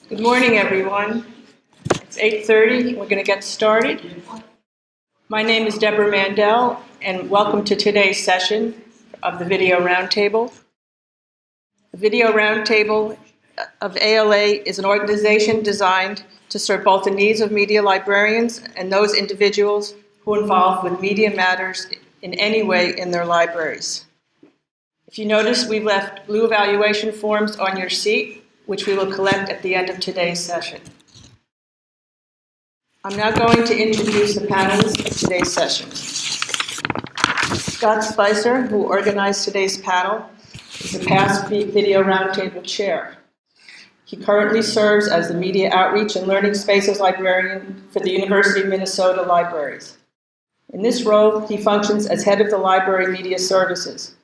Good morning, everyone. It's 8:30. We're going to get started. My name is Deborah Mandel, and welcome to today's session of the Video Roundtable. The Video Roundtable of ALA is an organization designed to serve both the needs of media librarians and those individuals who are involved with media matters in any way in their libraries. If you notice, we've left blue evaluation forms on your seat, which we will collect at the end of today's session. I'm now going to introduce the panelists of today's session. Scott Spicer, who organized today's panel, is the past Video Roundtable chair. He currently serves as the Media Outreach and Learning Spaces Librarian for the University of Minnesota Libraries. In this role, he functions as head of the Library Media Services,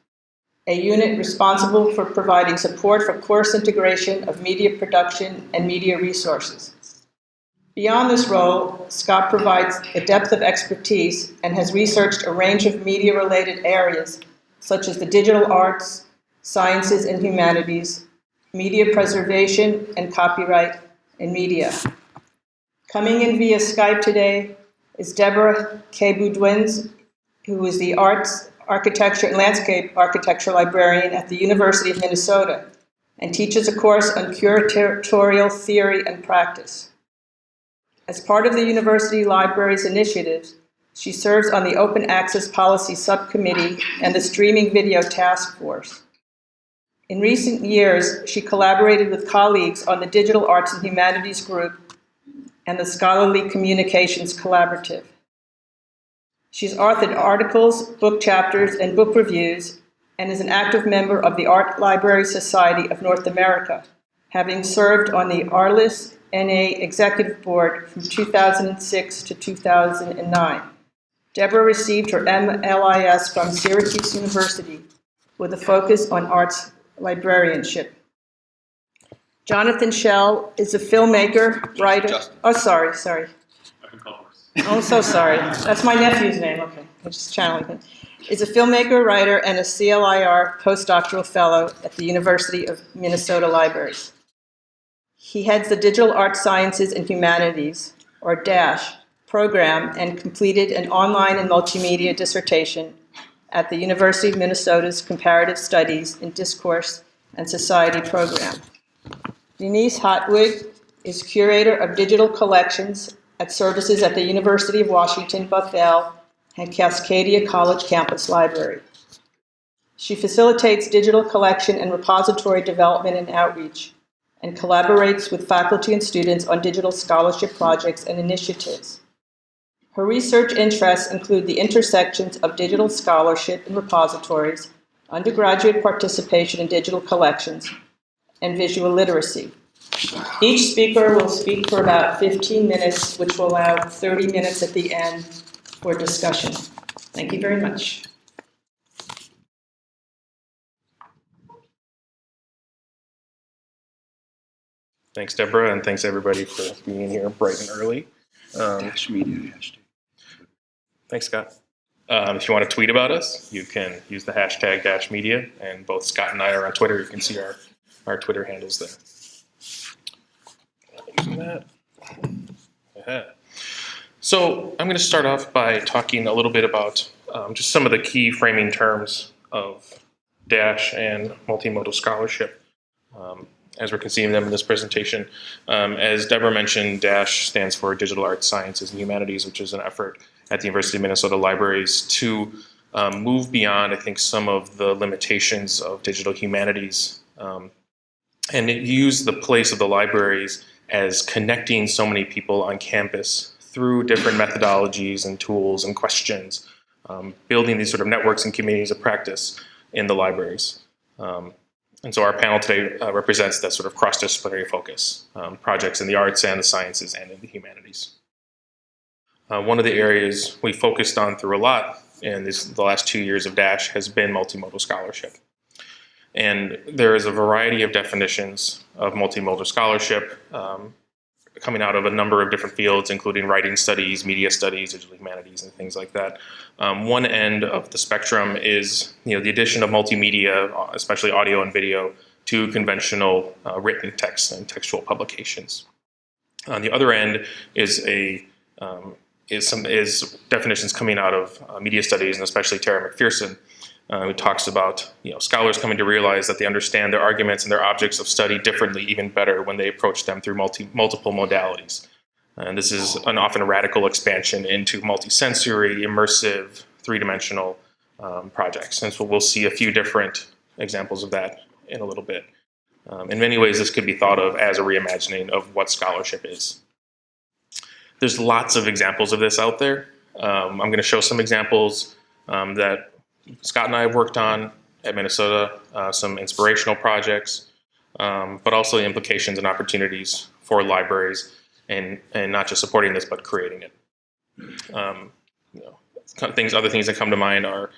a unit responsible for providing support for course integration of media production and media resources. Beyond this role, Scott provides a depth of expertise and has researched a range of media-related areas, such as the digital arts, sciences and humanities, media preservation and copyright, and media. Coming in via Skype today is Deborah K. Boudewyns, who is the Arts, Architecture, and Landscape Architecture Librarian at the University of Minnesota and teaches a course on curatorial theory and practice. As part of the University Library's initiatives, she serves on the Open Access Policy Subcommittee and the Streaming Video Task Force. In recent years, she collaborated with colleagues on the Digital Arts and Humanities Group and the Scholarly Communications Collaborative. She's authored articles, book chapters, and book reviews, and is an active member of the Art Library Society of North America, having served on the ARLIS NA Executive Board from 2006 to 2009. Deborah received her MLIS from Syracuse University with a focus on arts librarianship. Jonathan Schell is a filmmaker, writer. Oh, sorry. Oh, so sorry. That's my nephew's name. Okay, I'm just channeling him. Is a filmmaker, writer, and a CLIR postdoctoral fellow at the University of Minnesota Libraries. He heads the Digital Arts Sciences and Humanities, or DASH, program and completed an online and multimedia dissertation at the University of Minnesota's Comparative Studies in Discourse and Society program. Denise Hattwig is curator of digital collections at services at the University of Washington, Bethel, and Cascadia College Campus Library. She facilitates digital collection and repository development and outreach, and collaborates with faculty and students on digital scholarship projects and initiatives. Her research interests include the intersections of digital scholarship and repositories, undergraduate participation in digital collections, and visual literacy. Each speaker will speak for about 15 minutes, which will allow 30 minutes at the end for discussion. Thank you very much. Thanks, Deborah, and thanks everybody for being here bright and early. Dash media hashtag. Thanks, Scott. If you want to tweet about us, you can use the hashtag #media, and both Scott and I are on Twitter. You can see our Twitter handles there. So I'm going to start off by talking a little bit about just some of the key framing terms of DASH and multimodal scholarship as we're conceiving them in this presentation. As Deborah mentioned, DASH stands for Digital Arts, Sciences, and Humanities, which is an effort at the University of Minnesota Libraries to move beyond, I think, some of the limitations of digital humanities and use the place of the libraries as connecting so many people on campus through different methodologies and tools and questions, building these sort of networks and communities of practice in the libraries. And so our panel today represents that sort of cross-disciplinary focus, projects in the arts and the sciences and in the humanities. One of the areas we focused on through a lot in the last 2 years of DASH has been multimodal scholarship. And there is a variety of definitions of multimodal scholarship coming out of a number of different fields, including writing studies, media studies, digital humanities, and things like that. One end of the spectrum is the addition of multimedia, especially audio and video, to conventional written text and textual publications. On the other end is definitions coming out of media studies, and especially Tara McPherson, who talks about scholars coming to realize that they understand their arguments and their objects of study differently, even better, when they approach them through multiple modalities. And this is an often radical expansion into multisensory, immersive, three-dimensional projects. And so we'll see a few different examples of that in a little bit. In many ways, this could be thought of as a reimagining of what scholarship is. There's lots of examples of this out there. I'm going to show some examples that Scott and I have worked on at Minnesota, some inspirational projects, but also the implications and opportunities for libraries, and not just supporting this, but creating it. Other things that come to mind are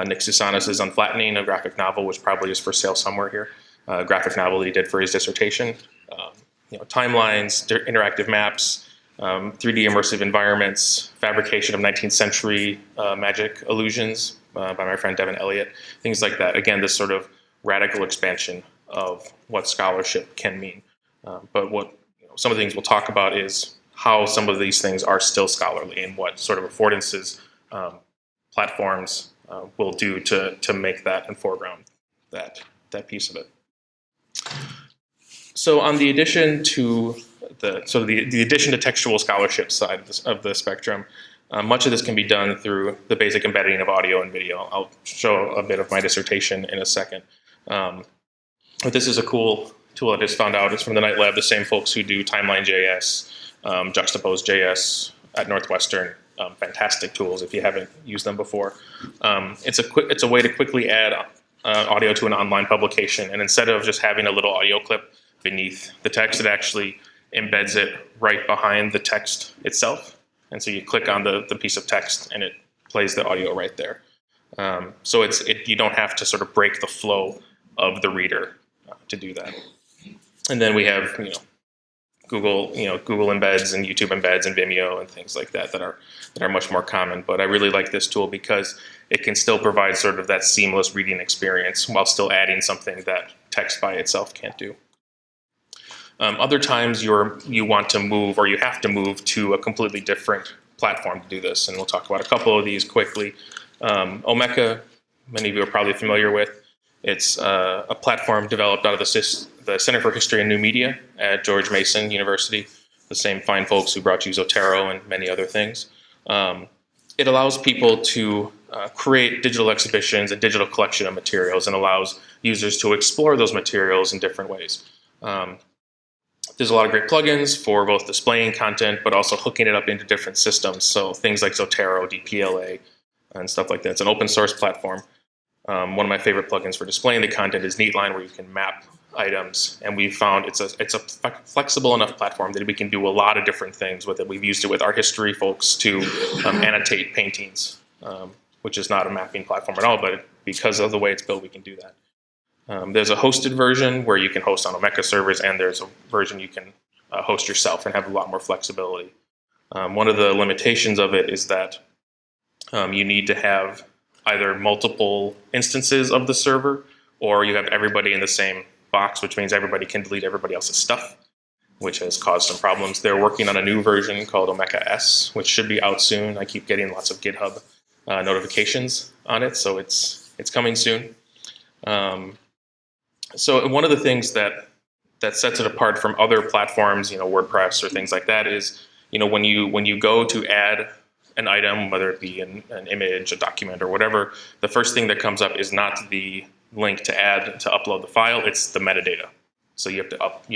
Nick Susanis' Unflattening, a graphic novel, which probably is for sale somewhere here. Graphic novel that he did for his dissertation. Timelines, interactive maps, 3D immersive environments, fabrication of 19th century magic illusions by my friend Devin Elliott, things like that. Again, this sort of radical expansion of what scholarship can mean. But what some of the things we'll talk about is how some of these things are still scholarly and what sort of affordances platforms will do to make that and foreground that piece of it. So on the addition to the addition to textual scholarship side of the spectrum, much of this can be done through the basic embedding of audio and video. I'll show a bit of my dissertation in a second. But this is a cool tool I just found out. It's from the Night Lab, the same folks who do Timeline.js, Juxtapose.js at Northwestern. Fantastic tools if you haven't used them before. It's a way to quickly add audio to an online publication, and instead of just having a little audio clip beneath the text, it actually embeds it right behind the text itself. And so you click on the piece of text and it plays the audio right there. So you don't have to sort of break the flow of the reader to do that. And then we have Google embeds and YouTube embeds and Vimeo and things like that are much more common. But I really like this tool because it can still provide sort of that seamless reading experience while still adding something that text by itself can't do. Other times you want to move, or you have to move to a completely different platform to do this, and we'll talk about a couple of these quickly. Omeka, many of you are probably familiar with. It's a platform developed out of the Center for History and New Media at George Mason University, the same fine folks who brought you Zotero and many other things. It allows people to create digital exhibitions, a digital collection of materials, and allows users to explore those materials in different ways. There's a lot of great plugins for both displaying content, but also hooking it up into different systems. So things like Zotero, DPLA, and stuff like that. It's an open source platform. One of my favorite plugins for displaying the content is Neatline, where you can map items. And we found it's a flexible enough platform that we can do a lot of different things with it. We've used it with art history folks to annotate paintings, which is not a mapping platform at all, but because of the way it's built, we can do that. There's a hosted version where you can host on Omeka servers, and there's a version you can host yourself and have a lot more flexibility. One of the limitations of it is that you need to have either multiple instances of the server, or you have everybody in the same box, which means everybody can delete everybody else's stuff, which has caused some problems. They're working on a new version called Omeka S, which should be out soon. I keep getting lots of GitHub notifications on it, so it's coming soon. So one of the things that sets it apart from other platforms, WordPress or things like that, is when you go to add an item, whether it be an image, a document, or whatever, the first thing that comes up is not the link to upload the file; it's the metadata. So you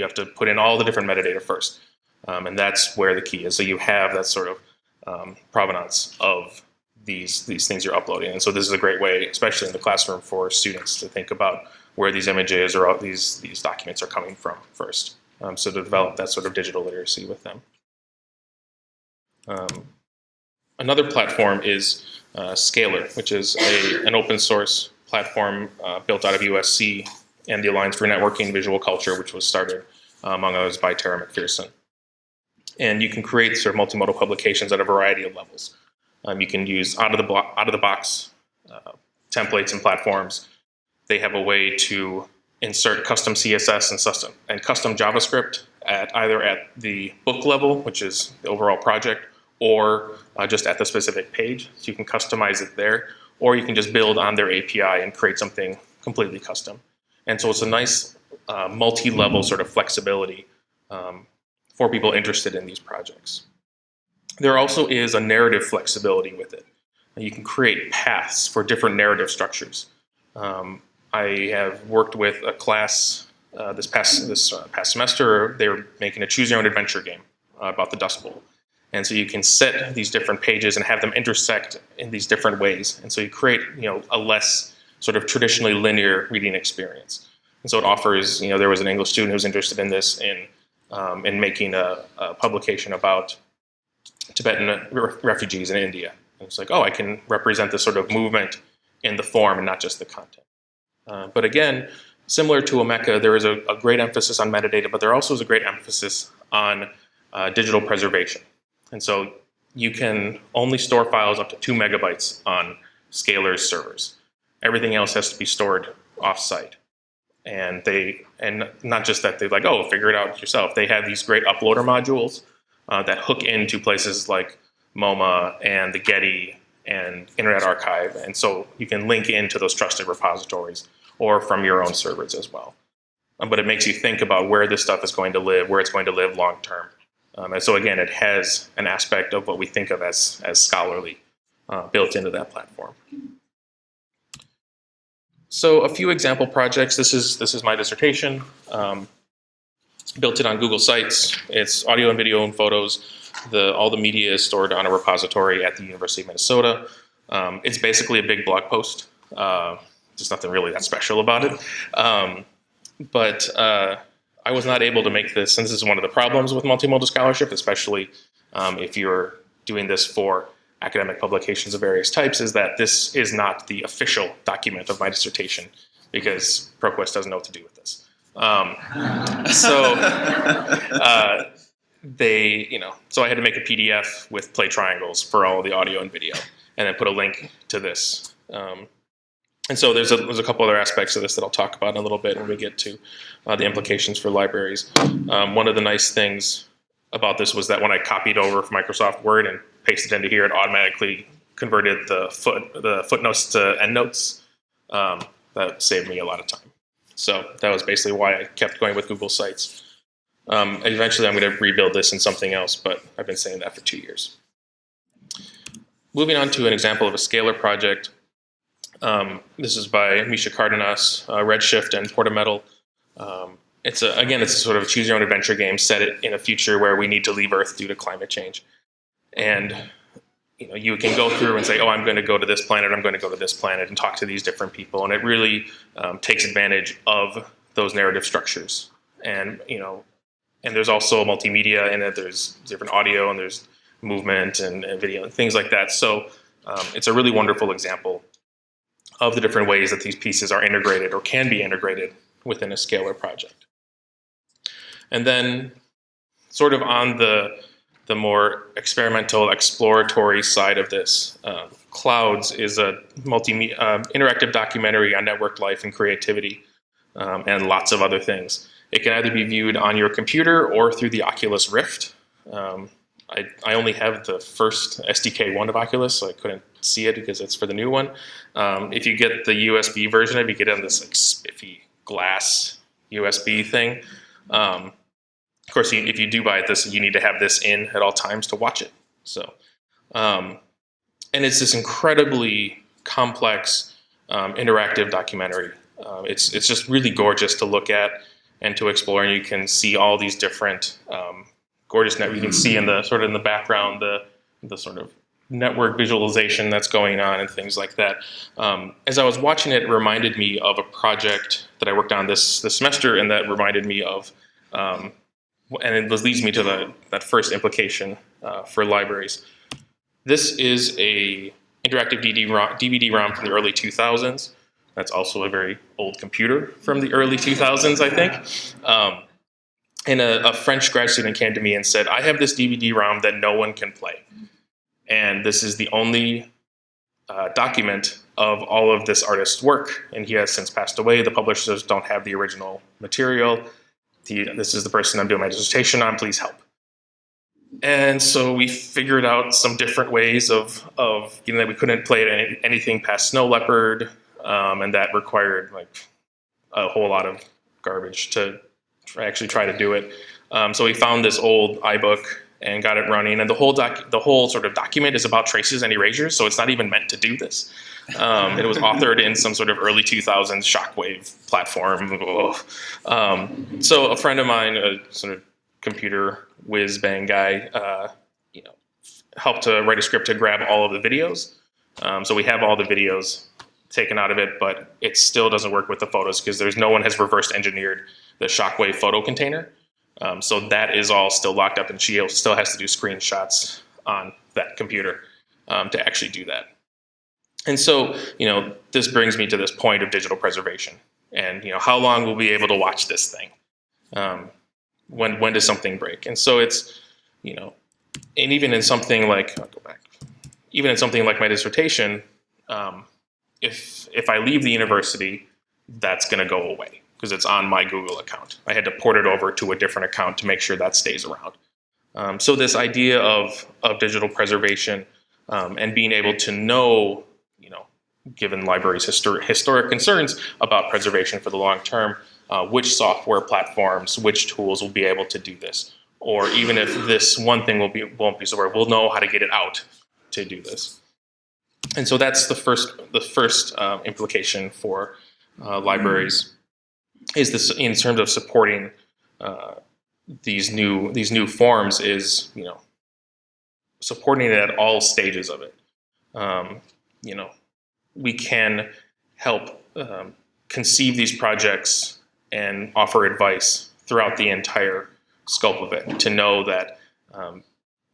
have to put in all the different metadata first, and that's where the key is. So you have that sort of provenance of these things you're uploading, and so this is a great way, especially in the classroom, for students to think about where these images or all these documents are coming from first. So to develop that sort of digital literacy with them. Another platform is Scalar, which is an open source platform built out of USC and the Alliance for Networking Visual Culture, which was started, among others, by Tara McPherson. And you can create sort of multimodal publications at a variety of levels. You can use out of the box templates and platforms. They have a way to insert custom CSS and custom JavaScript either at the book level, which is the overall project, or just at the specific page. So you can customize it there, or you can just build on their API and create something completely custom. And so it's a nice multi-level sort of flexibility for people interested in these projects. There also is a narrative flexibility with it. You can create paths for different narrative structures. I have worked with a class this past semester. They were making a choose your own adventure game about the Dust Bowl. And so you can set these different pages and have them intersect in these different ways. And so you create, a less sort of traditionally linear reading experience. And so it offers, there was an English student who was interested in this in making a publication about Tibetan refugees in India. And it's like, I can represent this sort of movement in the form and not just the content. But again, similar to Omeka, there is a great emphasis on metadata, but there also is a great emphasis on digital preservation. And so you can only store files up to 2 megabytes on Scalar's servers. Everything else has to be stored off-site. And not just that, they're like, figure it out yourself. They have these great uploader modules that hook into places like MoMA and the Getty and Internet Archive. And so you can link into those trusted repositories or from your own servers as well. But it makes you think about where this stuff is going to live, where it's going to live long term. And so again, it has an aspect of what we think of as scholarly built into that platform. So a few example projects. This is my dissertation. Built it on Google Sites. It's audio and video and photos. All the media is stored on a repository at the University of Minnesota. It's basically a big blog post. There's nothing really that special about it. But I was not able to make this, and this is one of the problems with multimodal scholarship, especially if you're doing this for academic publications of various types, is that this is not the official document of my dissertation because ProQuest doesn't know what to do with this. So I had to make a PDF with play triangles for all the audio and video, and then put a link to this. And so there's a couple other aspects of this that I'll talk about in a little bit when we get to the implications for libraries. One of the nice things about this was that when I copied over from Microsoft Word and pasted into here, it automatically converted the footnotes to endnotes. That saved me a lot of time. So that was basically why I kept going with Google Sites. Eventually I'm going to rebuild this in something else, but I've been saying that for 2 years. Moving on to an example of a Scalar project. This is by Misha Cardenas, Redshift and Portametal. It's a sort of a choose your own adventure game set it in a future where we need to leave Earth due to climate change. And you can go through and say, I'm going to go to this planet, I'm going to go to this planet, and talk to these different people. And it really takes advantage of those narrative structures. And and there's also multimedia in it. There's different audio and there's movement and video and things like that. So it's a really wonderful example of the different ways that these pieces are integrated or can be integrated within a Scalar project. And then sort of on the more experimental, exploratory side of this, Clouds is a interactive documentary on networked life and creativity and lots of other things. It can either be viewed on your computer or through the Oculus Rift. I only have the first SDK 1 of Oculus, so I couldn't see it because it's for the new one. If you get the USB version of it, you get on this spiffy glass USB thing. Of course, if you do buy this, you need to have this in at all times to watch it. So, and it's this incredibly complex, interactive documentary. It's just really gorgeous to look at and to explore, and you can see all these different gorgeous network. You can see in the background the sort of network visualization that's going on and things like that. As I was watching it, it reminded me of a project that I worked on this semester, and that reminded me of, and it leads me to that first implication for libraries. This is a interactive DVD-ROM from the early 2000s. That's also a very old computer from the early 2000s, I think. And a French grad student came to me and said, I have this DVD-ROM that no one can play. And this is the only document of all of this artist's work, and he has since passed away. The publishers don't have the original material. This is the person I'm doing my dissertation on, please help. And so we figured out some different ways of that we couldn't play anything past Snow Leopard, and that required like a whole lot of garbage to actually try to do it. So we found this old iBook and got it running, and the whole sort of document is about traces and erasures, so it's not even meant to do this. It was authored in some sort of early 2000s shockwave platform. So a friend of mine, a sort of computer whiz bang guy, helped to write a script to grab all of the videos. So we have all the videos taken out of it, but it still doesn't work with the photos because no one has reverse engineered the shockwave photo container. So that is all still locked up, and she still has to do screenshots on that computer to actually do that. And so, this brings me to this point of digital preservation, and how long will we be able to watch this thing? When does something break? And so it's, and even in something like, I'll go back, even in something like my dissertation, if I leave the university, that's going to go away because it's on my Google account. I had to port it over to a different account to make sure that stays around. So this idea of digital preservation and being able to know, given libraries' historic concerns about preservation for the long term, which software platforms, which tools will be able to do this, or even if this one thing won't be so, we'll know how to get it out to do this. And so that's the first implication for libraries is this in terms of supporting these new forms is supporting it at all stages of it. We can help conceive these projects and offer advice throughout the entire scope of it to know that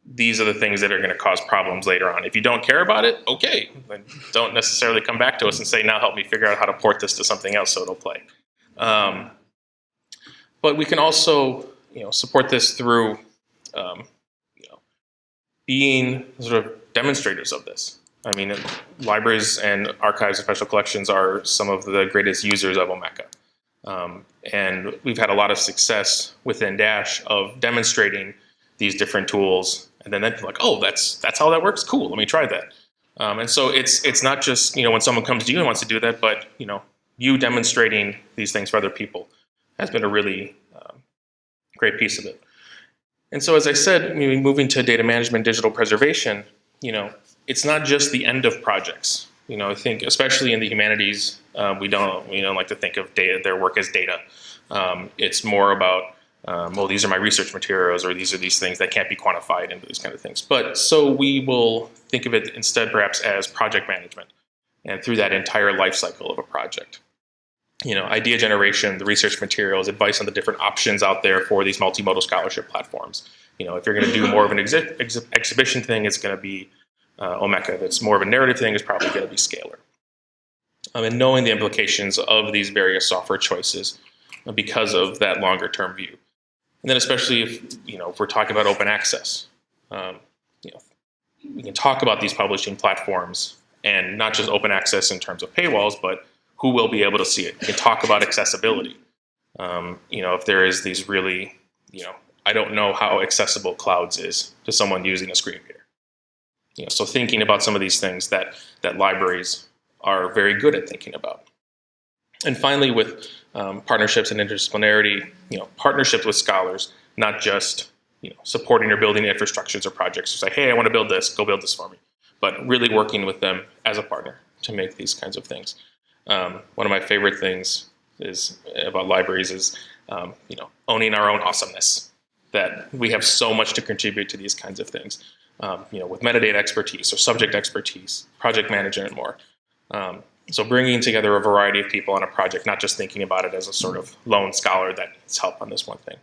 these are the things that are going to cause problems later on. If you don't care about it, okay, then don't necessarily come back to us and say, now help me figure out how to port this to something else so it'll play. But we can also support this through being sort of demonstrators of this. I mean, libraries and archives and special collections are some of the greatest users of Omeka. And we've had a lot of success within Dash of demonstrating these different tools. And then they're like, oh, that's how that works? Cool, let me try that. And so it's not just, when someone comes to you and wants to do that, but, you demonstrating these things for other people has been a really great piece of it. And so, as I said, moving to data management, digital preservation, it's not just the end of projects. I think, especially in the humanities, we don't like to think of their work as data. It's more about, these are my research materials, or these are these things that can't be quantified, and these kind of things. But so we will think of it instead, perhaps, as project management, and through that entire life cycle of a project. Idea generation, the research materials, advice on the different options out there for these multimodal scholarship platforms. If you're going to do more of an exhibition thing, it's going to be Omeka. If it's more of a narrative thing, it's probably going to be Scalar. And knowing the implications of these various software choices because of that longer term view. And then especially if we're talking about open access, we can talk about these publishing platforms and not just open access in terms of paywalls, but who will be able to see it. We can talk about accessibility. If there is these really, I don't know how accessible Clouds is to someone using a screen reader. So thinking about some of these things that libraries are very good at thinking about. And finally, with partnerships and interdisciplinarity, partnerships with scholars, not just supporting or building infrastructures or projects. So say, hey, I want to build this, go build this for me. But really working with them as a partner to make these kinds of things. One of my favorite things about libraries is owning our own awesomeness. That we have so much to contribute to these kinds of things. With metadata expertise or subject expertise, project management, and more. So bringing together a variety of people on a project, not just thinking about it as a sort of lone scholar that needs help on this one thing.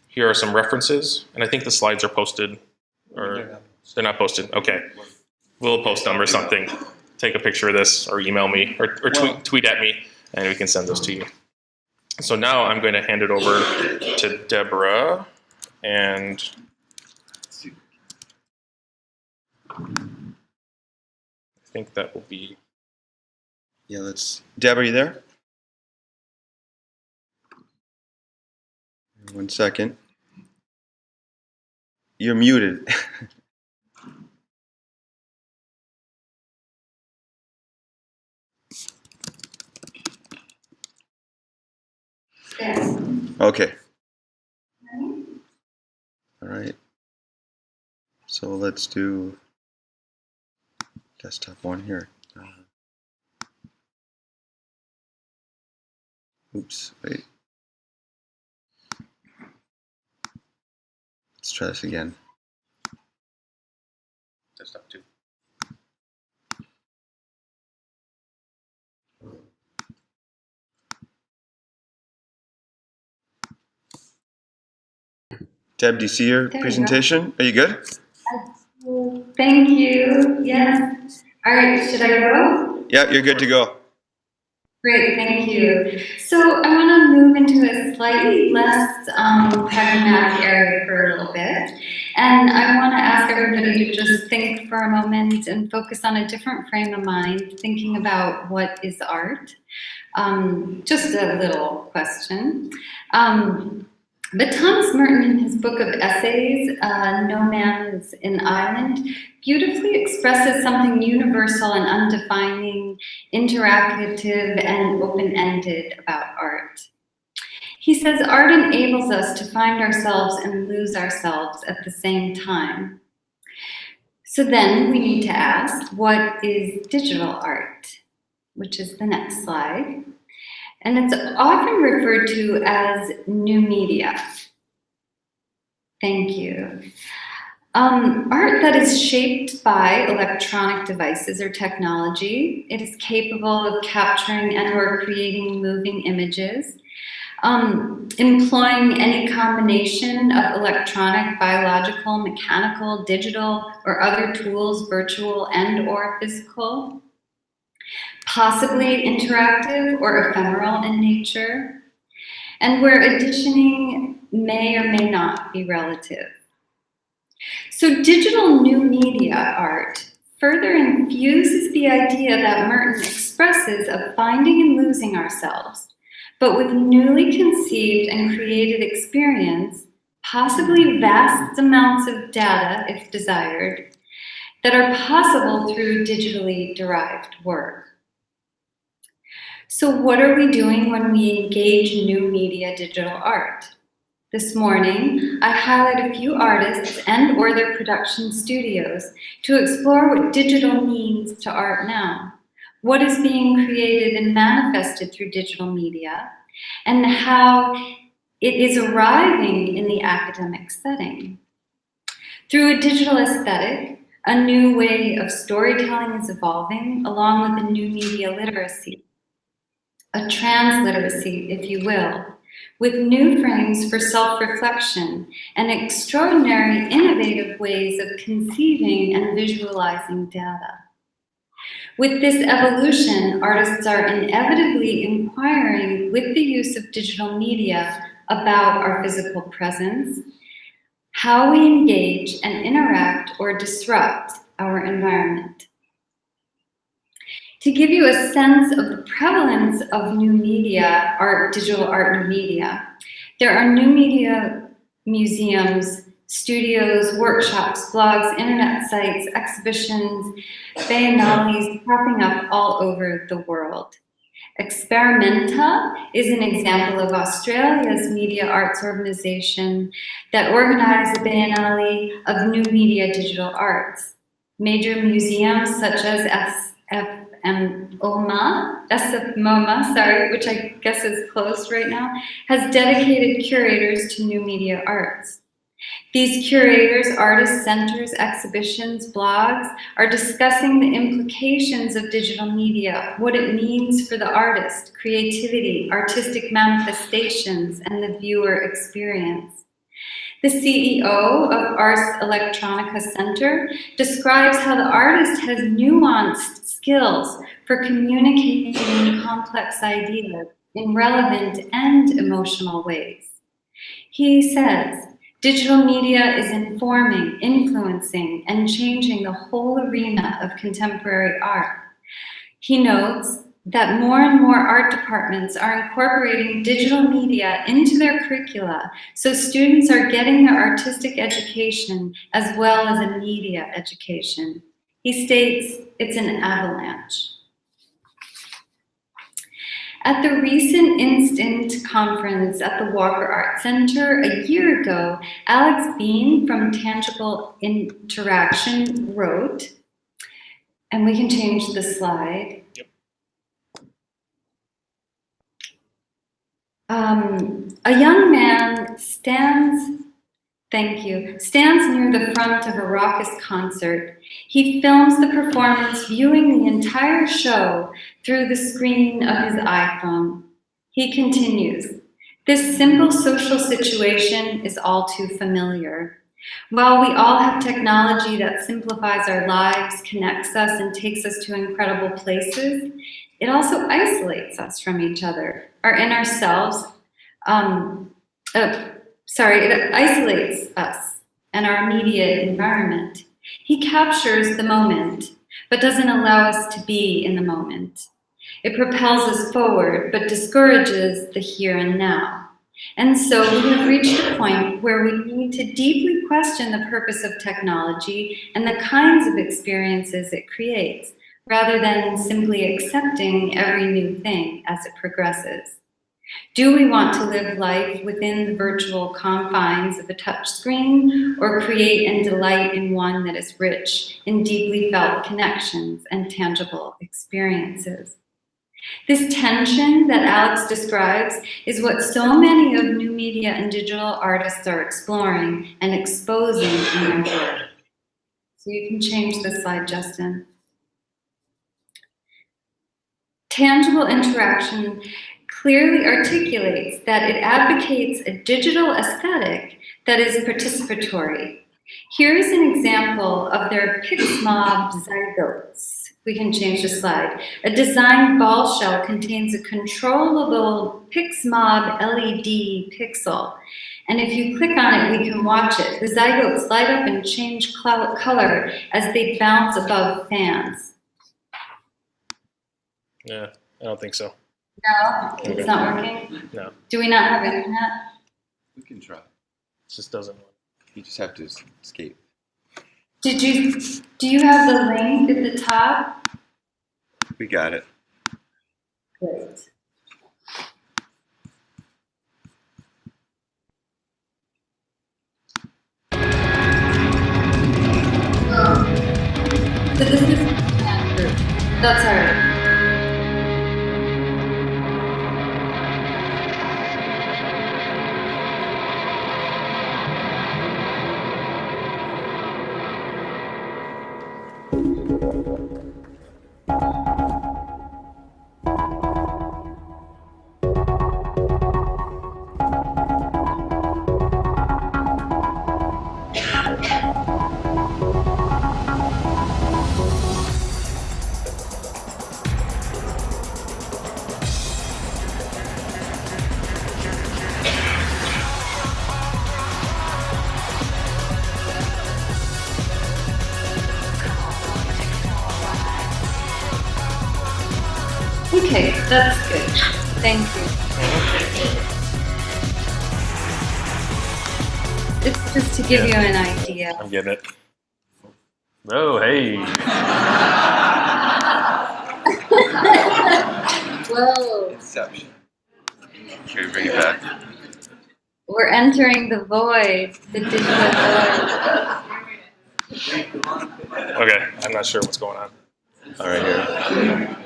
Here are some references, and I think the slides are posted, or they're not posted. Okay, we'll post them or something. Take a picture of this, or email me, or tweet at me, and we can send those to you. So now I'm going to hand it over to Deborah, and I think that will be. Yeah, let's. Deb, are you there? 1 second. You're muted. Yes. Okay. All right. So let's do desktop one here. Oops, wait. Let's try this again. Desktop 2. Deb, do you see your There you presentation? Are you good? Thank you. Yes. All right, should I go? Yeah, you're good to go. Great, thank you. So I want to move into a slightly less pragmatic area for a little bit. And I want to ask everybody to just think for a moment and focus on a different frame of mind, thinking about what is art. Just a little question. But Thomas Merton, in his book of essays, No Man is an Island, beautifully expresses something universal and undefining, interactive, and open-ended about art. He says art enables us to find ourselves and lose ourselves at the same time. So then we need to ask, what is digital art? Which is the next slide. And it's often referred to as new media. Thank you. Art that is shaped by electronic devices or technology. It is capable of capturing and or creating moving images, employing any combination of electronic, biological, mechanical, digital, or other tools, virtual and or physical. Possibly interactive or ephemeral in nature, and where editioning may or may not be relative. So digital new media art further infuses the idea that Merton expresses of finding and losing ourselves, but with newly conceived and created experience, possibly vast amounts of data, if desired, that are possible through digitally derived work. So what are we doing when we engage new media digital art? This morning, I highlight a few artists and or their production studios to explore what digital means to art now, what is being created and manifested through digital media, and how it is arriving in the academic setting. Through a digital aesthetic, a new way of storytelling is evolving along with a new media literacy. A transliteracy, if you will, with new frames for self-reflection and extraordinary innovative ways of conceiving and visualizing data. With this evolution, artists are inevitably inquiring with the use of digital media about our physical presence, how we engage and interact or disrupt our environment. To give you a sense of the prevalence of new media, digital art new media, there are new media museums, studios, workshops, blogs, internet sites, exhibitions, biennales popping up all over the world. Experimenta is an example of Australia's media arts organization that organized a biennale of new media digital arts. Major museums such as SF MoMA, which I guess is closed right now, has dedicated curators to new media arts. These curators, artists, centers, exhibitions, blogs are discussing the implications of digital media, what it means for the artist, creativity, artistic manifestations, and the viewer experience. The CEO of Ars Electronica Center describes how the artist has nuanced skills for communicating complex ideas in relevant and emotional ways. He says, Digital media is informing, influencing, and changing the whole arena of contemporary art. He notes that more and more art departments are incorporating digital media into their curricula, so students are getting their artistic education as well as a media education. He states it's an avalanche. At the recent Instant conference at the Walker Art Center a year ago, Alex Bean from Tangible Interaction wrote, and we can change the slide. Yep. A young man stands near the front of a raucous concert. He films the performance, viewing the entire show through the screen of his iPhone. He continues, this simple social situation is all too familiar. While we all have technology that simplifies our lives, connects us, and takes us to incredible places, it also isolates us from each other, our inner selves. It isolates us and our immediate environment. He captures the moment, but doesn't allow us to be in the moment. It propels us forward, but discourages the here and now. And so we have reached a point where we need to deeply question the purpose of technology and the kinds of experiences it creates, rather than simply accepting every new thing as it progresses. Do we want to live life within the virtual confines of a touch screen, or create and delight in one that is rich in deeply felt connections and tangible experiences? This tension that Alex describes is what so many of new media and digital artists are exploring and exposing in their work. So you can change the slide, Justin. Tangible interaction clearly articulates that it advocates a digital aesthetic that is participatory. Here's an example of their PixMob zygotes. We can change the slide. A designed ball shell contains a controllable PixMob LED pixel. And if you click on it, we can watch it. The zygotes light up and change color as they bounce above fans. Yeah, I don't think so. No, it's not working? No, Do we not have internet? We can try. it just doesn't work. You just have to escape. Do you have the link at the top? We got it. Great. So this is that's all right. Okay, that's good. Thank you. It's just to give you an idea. I'm getting it. Oh, hey. Whoa, Inception. Should we bring it back? we're entering the void, the digital void. Okay, I'm not sure what's going on. All right, here.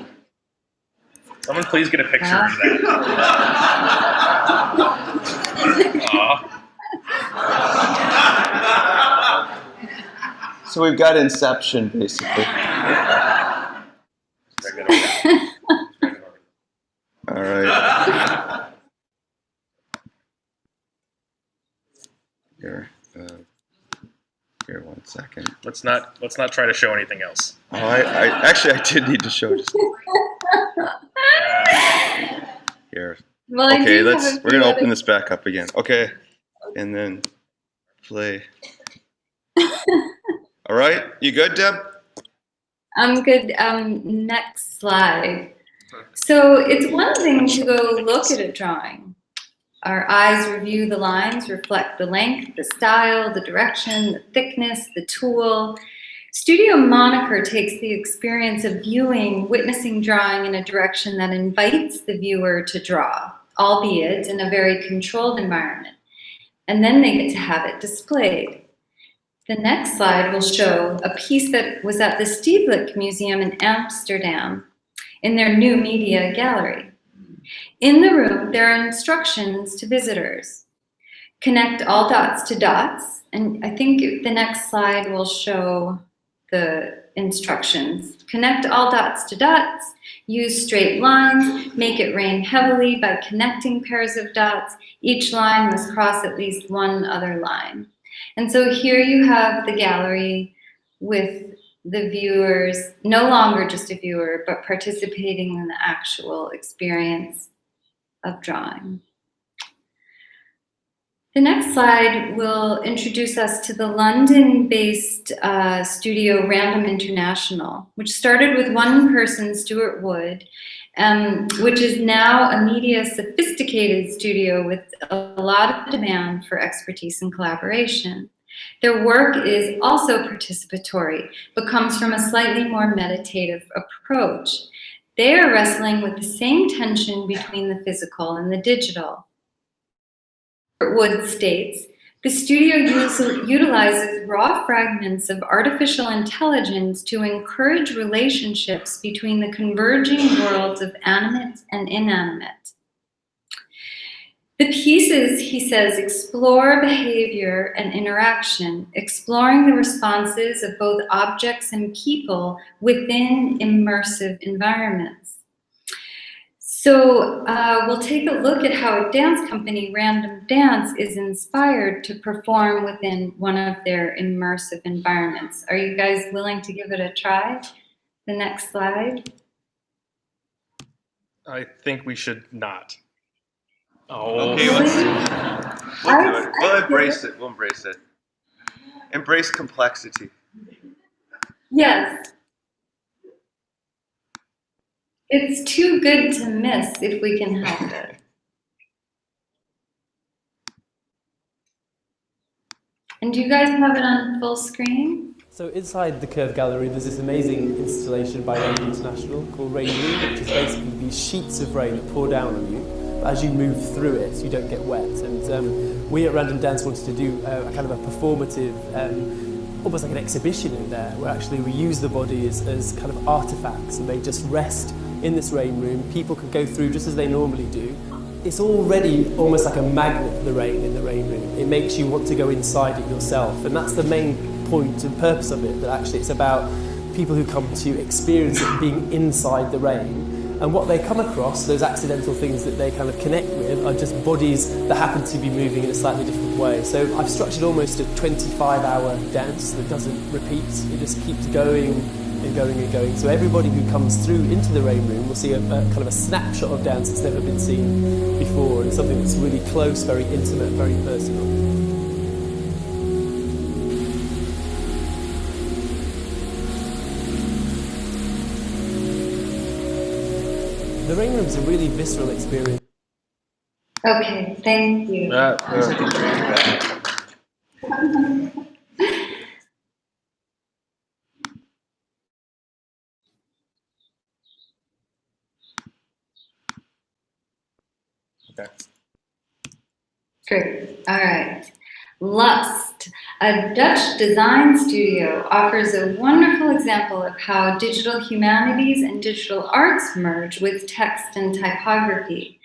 Someone please get a picture of that. Aw. So we've got Inception, basically. All right. Here, 1 second. Let's not try to show anything else. Oh, I did need to show just here. Well, I Okay, do have a we're few gonna other- open this back up again. Okay, and then Play. All right, you good, Deb? I'm good. Next slide. So it's one thing to go look at a drawing. Our eyes review the lines, reflect the length, the style, the direction, the thickness, the tool. Studio Moniker takes the experience of viewing, witnessing drawing in a direction that invites the viewer to draw, albeit in a very controlled environment. And then they get to have it displayed. The next slide will show a piece that was at the Stedelijk Museum in Amsterdam in their new media gallery. In the room, there are instructions to visitors. Connect all dots to dots, and I think the next slide will show the instructions. Connect all dots to dots, use straight lines, make it rain heavily by connecting pairs of dots. Each line must cross at least one other line. And so here you have the gallery with the viewers, no longer just a viewer, but participating in the actual experience of drawing. The next slide will introduce us to the London-based studio Random International, which started with one person, Stuart Wood, which is now a media sophisticated studio with a lot of demand for expertise and collaboration. Their work is also participatory, but comes from a slightly more meditative approach. They are wrestling with the same tension between the physical and the digital. Wood states, the studio utilizes raw fragments of artificial intelligence to encourage relationships between the converging worlds of animate and inanimate. The pieces, he says, explore behavior and interaction, exploring the responses of both objects and people within immersive environments. So we'll take a look at how a dance company, Random Dance, is inspired to perform within one of their immersive environments. Are you guys willing to give it a try? The next slide. I think we should not. Oh. Okay, we'll do it. We'll embrace it. We'll embrace it. Embrace complexity. Yes. It's too good to miss if we can help it. And do you guys have it on full screen? So inside the Curve Gallery, there's this amazing installation by Random International called Rain Room, which is basically these sheets of rain that pour down on you. But as you move through it, you don't get wet. And we at Random Dance wanted to do a kind of a performative, almost like an exhibition in there, where actually we use the body as kind of artifacts, and they just rest in this rain room. People could go through just as they normally do. It's already almost like a magnet, the rain in the rain room. It makes you want to go inside it yourself, and that's the main point and purpose of it, that actually it's about people who come to experience it being inside the rain. And what they come across, those accidental things that they kind of connect with, are just bodies that happen to be moving in a slightly different way. So I've structured almost a 25-hour dance that doesn't repeat. It just keeps going and going and going. So everybody who comes through into the rain room will see a kind of a snapshot of dance that's never been seen before, and something that's really close, very intimate, very personal. The rain room is a really visceral experience. Okay, thank you. Okay. Great. All right. Lust, a Dutch design studio, offers a wonderful example of how digital humanities and digital arts merge with text and typography.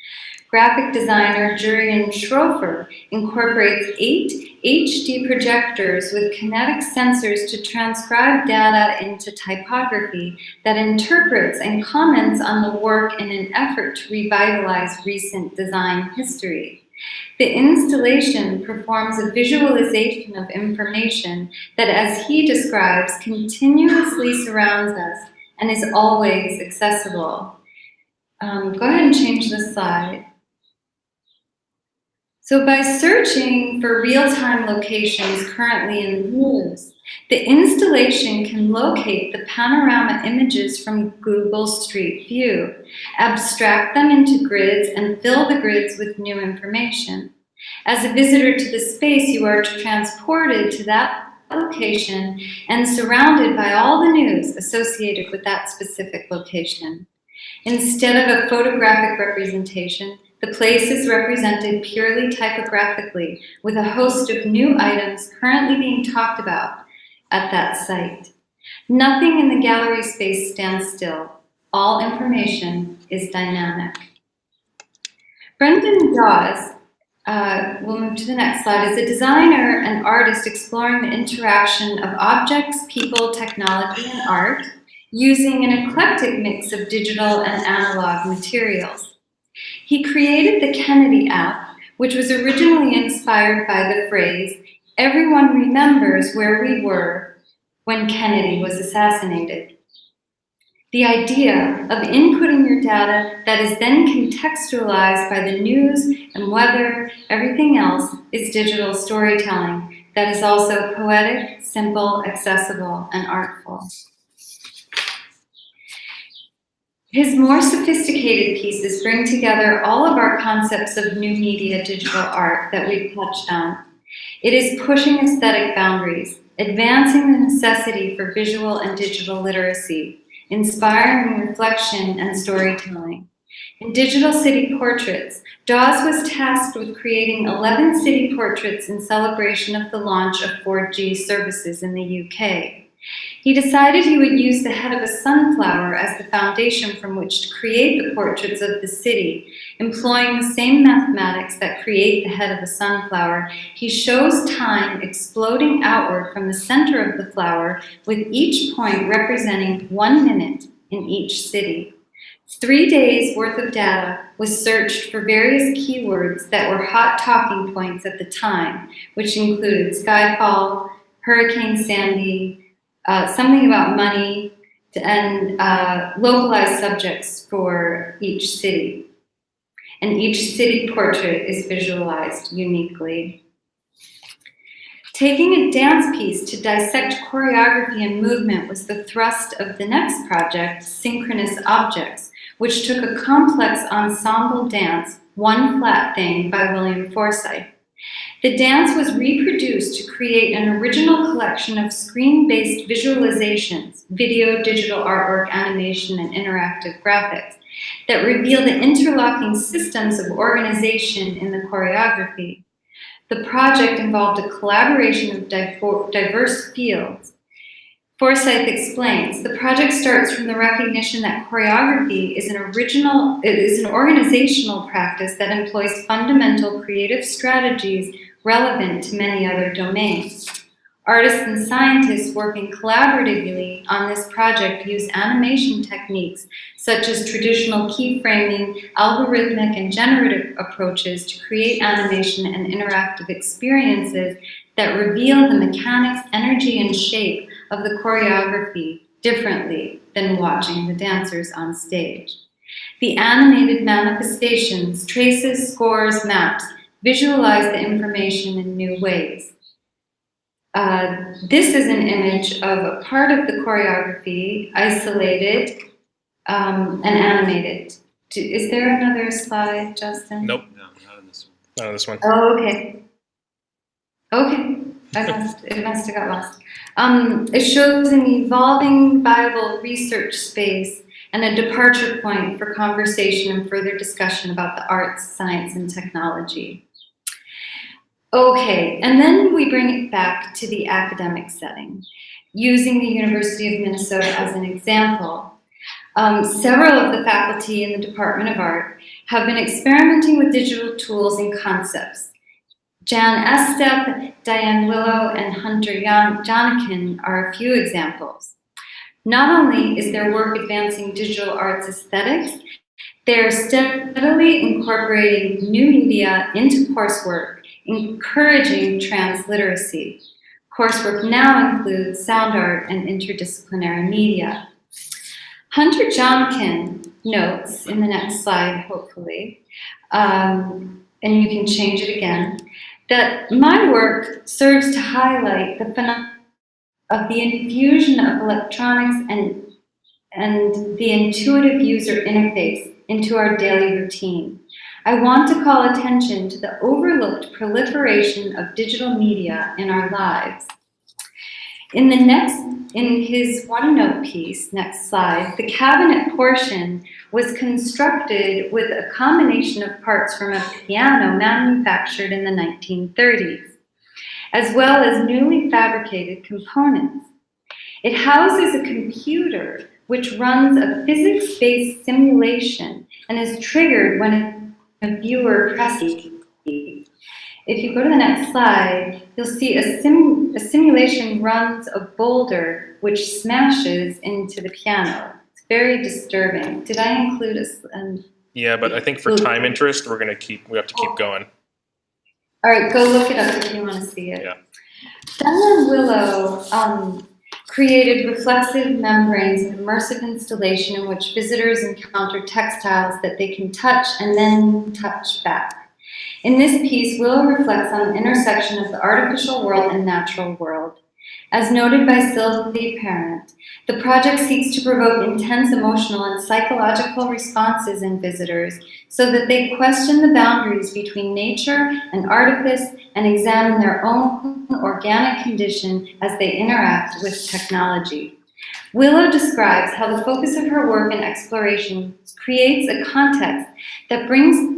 Graphic designer Jurjen Schroefer incorporates 8 HD projectors with kinetic sensors to transcribe data into typography that interprets and comments on the work in an effort to revitalize recent design history. The installation performs a visualization of information that, as he describes, continuously surrounds us and is always accessible. Go ahead and change the slide. So by searching for real-time locations currently in the news, the installation can locate the panorama images from Google Street View, abstract them into grids, and fill the grids with new information. As a visitor to the space, you are transported to that location and surrounded by all the news associated with that specific location. Instead of a photographic representation, the place is represented purely typographically with a host of new items currently being talked about at that site. Nothing in the gallery space stands still. All information is dynamic. Brendan Dawes, we'll move to the next slide, is a designer and artist exploring the interaction of objects, people, technology, and art using an eclectic mix of digital and analog materials. He created the Kennedy app, which was originally inspired by the phrase, "Everyone remembers where we were when Kennedy was assassinated." The idea of inputting your data that is then contextualized by the news and weather, everything else, is digital storytelling that is also poetic, simple, accessible, and artful. His more sophisticated pieces bring together all of our concepts of new media digital art that we've touched on. It is pushing aesthetic boundaries, advancing the necessity for visual and digital literacy, inspiring reflection and storytelling. In Digital City Portraits, Dawes was tasked with creating 11 city portraits in celebration of the launch of 4G services in the UK. He decided he would use the head of a sunflower as the foundation from which to create the portraits of the city. Employing the same mathematics that create the head of a sunflower, he shows time exploding outward from the center of the flower, with each point representing 1 minute in each city. 3 days worth of data was searched for various keywords that were hot talking points at the time, which included Skyfall, Hurricane Sandy, something about money, and localized subjects for each city. And each city portrait is visualized uniquely. Taking a dance piece to dissect choreography and movement was the thrust of the next project, Synchronous Objects, which took a complex ensemble dance, One Flat Thing by William Forsythe. The dance was reproduced to create an original collection of screen-based visualizations, video, digital artwork, animation, and interactive graphics that reveal the interlocking systems of organization in the choreography. The project involved a collaboration of diverse fields. Forsythe explains, the project starts from the recognition that choreography is an organizational practice that employs fundamental creative strategies relevant to many other domains. Artists and scientists working collaboratively on this project use animation techniques such as traditional keyframing, algorithmic and generative approaches to create animation and interactive experiences that reveal the mechanics, energy, and shape of the choreography differently than watching the dancers on stage. The animated manifestations, traces, scores, maps, visualize the information in new ways. This is an image of a part of the choreography, isolated and animated. Is there another slide, Justin? Nope. No, not on this one. Not on this one. Oh, okay. Okay, it must have got lost. It shows an evolving, viable research space and a departure point for conversation and further discussion about the arts, science, and technology. Okay, and then we bring it back to the academic setting, using the University of Minnesota as an example. Several of the faculty in the Department of Art have been experimenting with digital tools and concepts. Jan Estep, Diane Willow, and Hunter Jonikin are a few examples. Not only is their work advancing digital arts aesthetics, they are steadily incorporating new media into coursework, encouraging transliteracy. Coursework now includes sound art and interdisciplinary media. Hunter Jonikin notes, in the next slide, hopefully, and you can change it again, that my work serves to highlight the phenomenon of the infusion of electronics and the intuitive user interface into our daily routine. I want to call attention to the overlooked proliferation of digital media in our lives. In his OneNote piece, next slide, the cabinet portion was constructed with a combination of parts from a piano manufactured in the 1930s, as well as newly fabricated components. It houses a computer which runs a physics-based simulation and is triggered when a viewer presses. If you go to the next slide, you'll see a simulation runs a boulder which smashes into the piano. It's very disturbing. Did I include a... Yeah, but I think for time interest, we have to keep going. All right, go look it up if you want to see it. Yeah. Schell and Willow created reflexive membranes, an immersive installation in which visitors encounter textiles that they can touch and then touch back. In this piece, Willow reflects on the intersection of the artificial world and natural world. As noted by Sylvie Parent, the project seeks to provoke intense emotional and psychological responses in visitors so that they question the boundaries between nature and artifice and examine their own organic condition as they interact with technology. Willow describes how the focus of her work and exploration creates a context that brings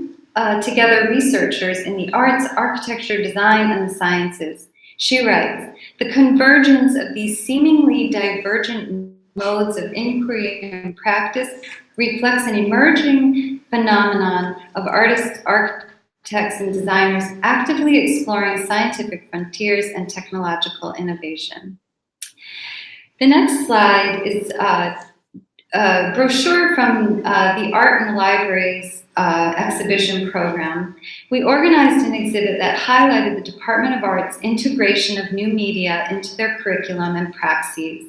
together researchers in the arts, architecture, design, and the sciences. She writes, the convergence of these seemingly divergent modes of inquiry and practice reflects an emerging phenomenon of artists, architects, and designers actively exploring scientific frontiers and technological innovation. The next slide is a brochure from the Art in the Libraries exhibition program. We organized an exhibit that highlighted the Department of Art's integration of new media into their curriculum and praxis.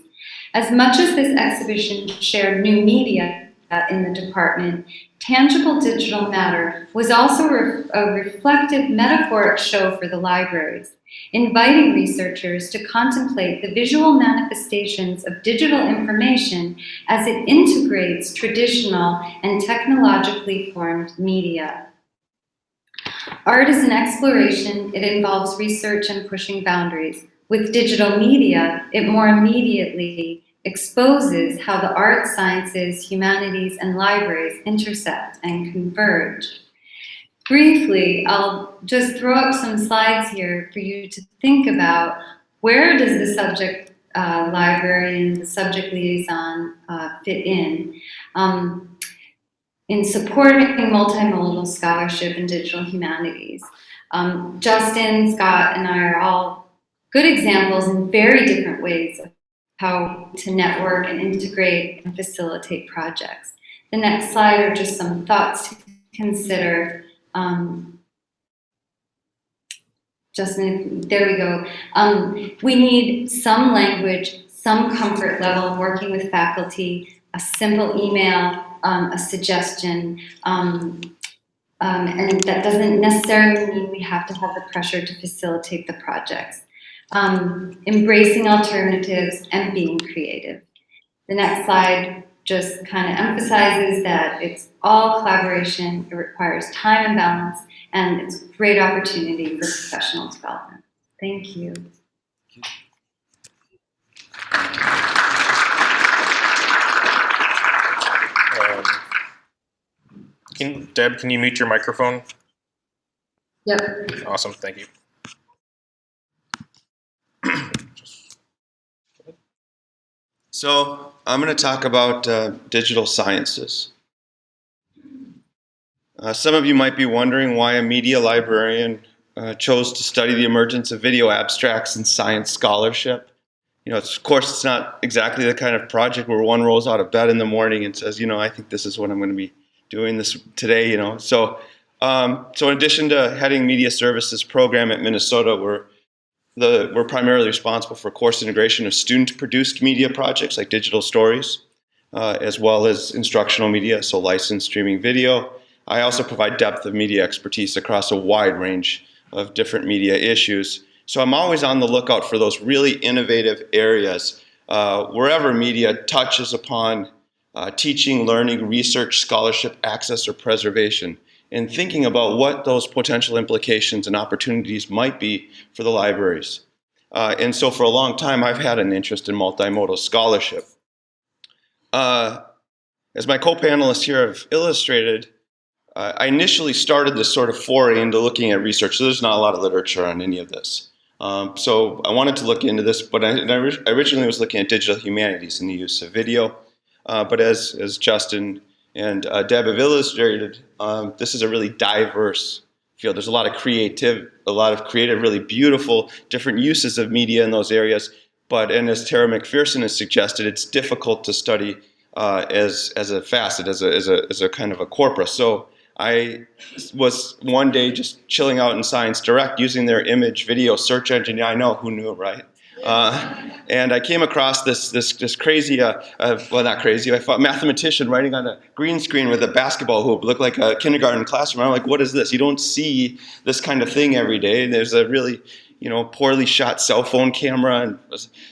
As much as this exhibition shared new media in the department, tangible digital matter was also a reflective metaphoric show for the libraries, inviting researchers to contemplate the visual manifestations of digital information as it integrates traditional and technologically formed media. Art is an exploration. It involves research and pushing boundaries. With digital media, it more immediately exposes how the arts, sciences, humanities, and libraries intersect and converge. Briefly, I'll just throw up some slides here for you to think about where does the subject librarian, the subject liaison fit in supporting multimodal scholarship in digital humanities. Justin, Scott, and I are all good examples in very different ways of how to network and integrate and facilitate projects. The next slide are just some thoughts to consider. Justin, there we go. We need some language, some comfort level working with faculty, a simple email, a suggestion, and that doesn't necessarily mean we have to have the pressure to facilitate the projects. Embracing alternatives and being creative. The next slide just kind of emphasizes that it's all collaboration, it requires time and balance, and it's a great opportunity for professional development. Thank you. Deb, can you mute your microphone? Yep. Awesome, thank you. So I'm going to talk about digital sciences. Some of you might be wondering why a media librarian chose to study the emergence of video abstracts in science scholarship. You know, of course, it's not exactly the kind of project where one rolls out of bed in the morning and says, you know, I think this is what I'm going to be doing this today. You know, so in addition to heading media services program at Minnesota, we're primarily responsible for course integration of student-produced media projects like digital stories, as well as instructional media, so licensed streaming video, I also provide depth of media expertise across a wide range of different media issues. So I'm always on the lookout for those really innovative areas wherever media touches upon teaching, learning, research, scholarship, access, or preservation, and thinking about what those potential implications and opportunities might be for the libraries. And so for a long time, I've had an interest in multimodal scholarship. As my co-panelists here have illustrated, I initially started this sort of foray into looking at research. So there's not a lot of literature on any of this. So I wanted to look into this, but I originally was looking at digital humanities and the use of video. But as Justin and Deb have illustrated, this is a really diverse field. There's a lot of creative, really beautiful, different uses of media in those areas. And as Tara McPherson has suggested, it's difficult to study as a facet, as a kind of a corpus. So I was one day just chilling out in Science Direct using their image video search engine. Yeah, I know, who knew, right? And I came across this crazy, well, not crazy, I thought mathematician writing on a green screen with a basketball hoop, looked like a kindergarten classroom. I'm like, what is this? You don't see this kind of thing every day. There's a really, poorly shot cell phone camera. And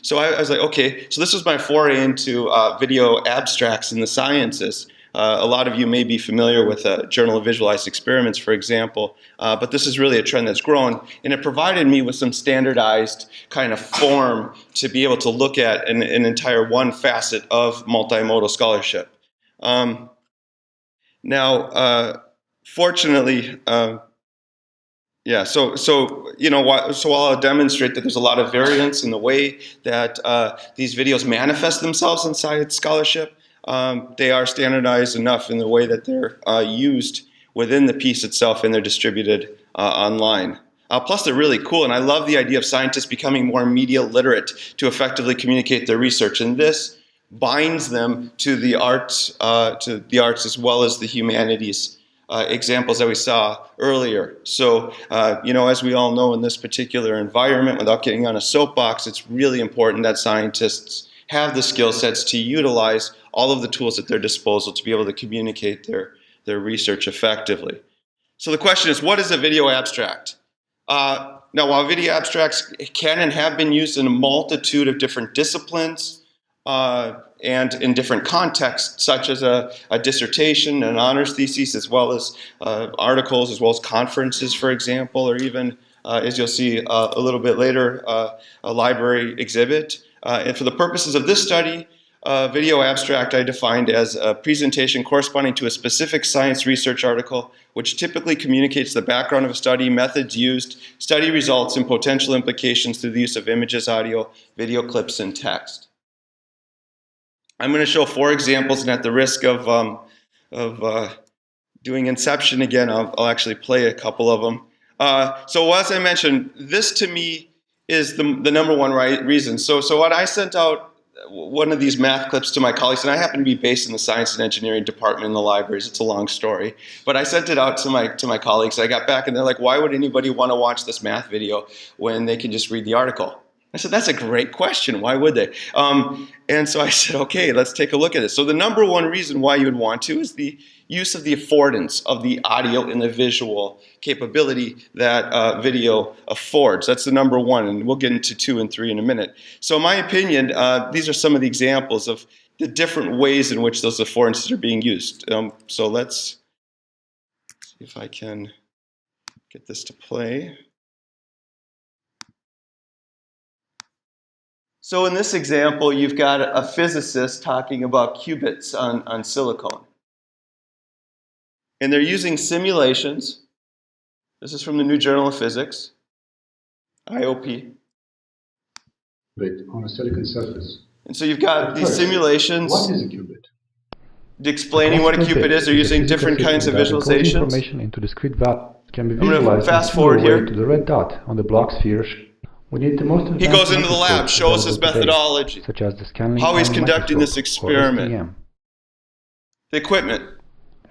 so I was like, okay, so this was my foray into video abstracts in the sciences. A lot of you may be familiar with Journal of Visualized Experiments, for example, but this is really a trend that's grown, and it provided me with some standardized kind of form to be able to look at an entire one facet of multimodal scholarship. Fortunately, so while I'll demonstrate that there's a lot of variance in the way that these videos manifest themselves in science scholarship, they are standardized enough in the way that they're used within the piece itself and they're distributed online. Plus, they're really cool, and I love the idea of scientists becoming more media literate to effectively communicate their research, and this binds them to the arts as well as the humanities examples that we saw earlier. So, as we all know in this particular environment, without getting on a soapbox, it's really important that scientists have the skill sets to utilize all of the tools at their disposal to be able to communicate their research effectively. So the question is, what is a video abstract? Now, while video abstracts can and have been used in a multitude of different disciplines and in different contexts, such as a dissertation, an honors thesis, as well as articles, as well as conferences, for example, or even, as you'll see a little bit later, a library exhibit. And for the purposes of this study, video abstract I defined as a presentation corresponding to a specific science research article, which typically communicates the background of a study, methods used, study results, and potential implications through the use of images, audio, video clips, and text. I'm going to show 4 examples, and at the risk of doing Inception again, I'll actually play a couple of them. So as I mentioned, this to me is the number one reason. So what I sent out one of these math clips to my colleagues, and I happen to be based in the science and engineering department in the libraries. It's a long story, but I sent it out to my colleagues. I got back and they're like, why would anybody want to watch this math video when they can just read the article? I said, that's a great question. Why would they? And so I said, okay, let's take a look at it. So the number one reason why you would want to is the use of the affordance of the audio and the visual capability that video affords. That's the number one, and we'll get into 2 and 3 in a minute. So in my opinion, these are some of the examples of the different ways in which those affordances are being used. So let's see if I can get this to play. So in this example, you've got a physicist talking about qubits on silicon. And they're using simulations. This is from the New Journal of Physics, IOP. On a silicon surface. And so you've got these simulations. What is a qubit? Explaining what a qubit is. They're using different kinds of visualizations. Information into discrete value can be I'm going visualized to fast forward here. to the red dot on the block sphere. We need the most He goes into the lab, shows his methodology, such as the scanning how he's conducting this experiment, the equipment.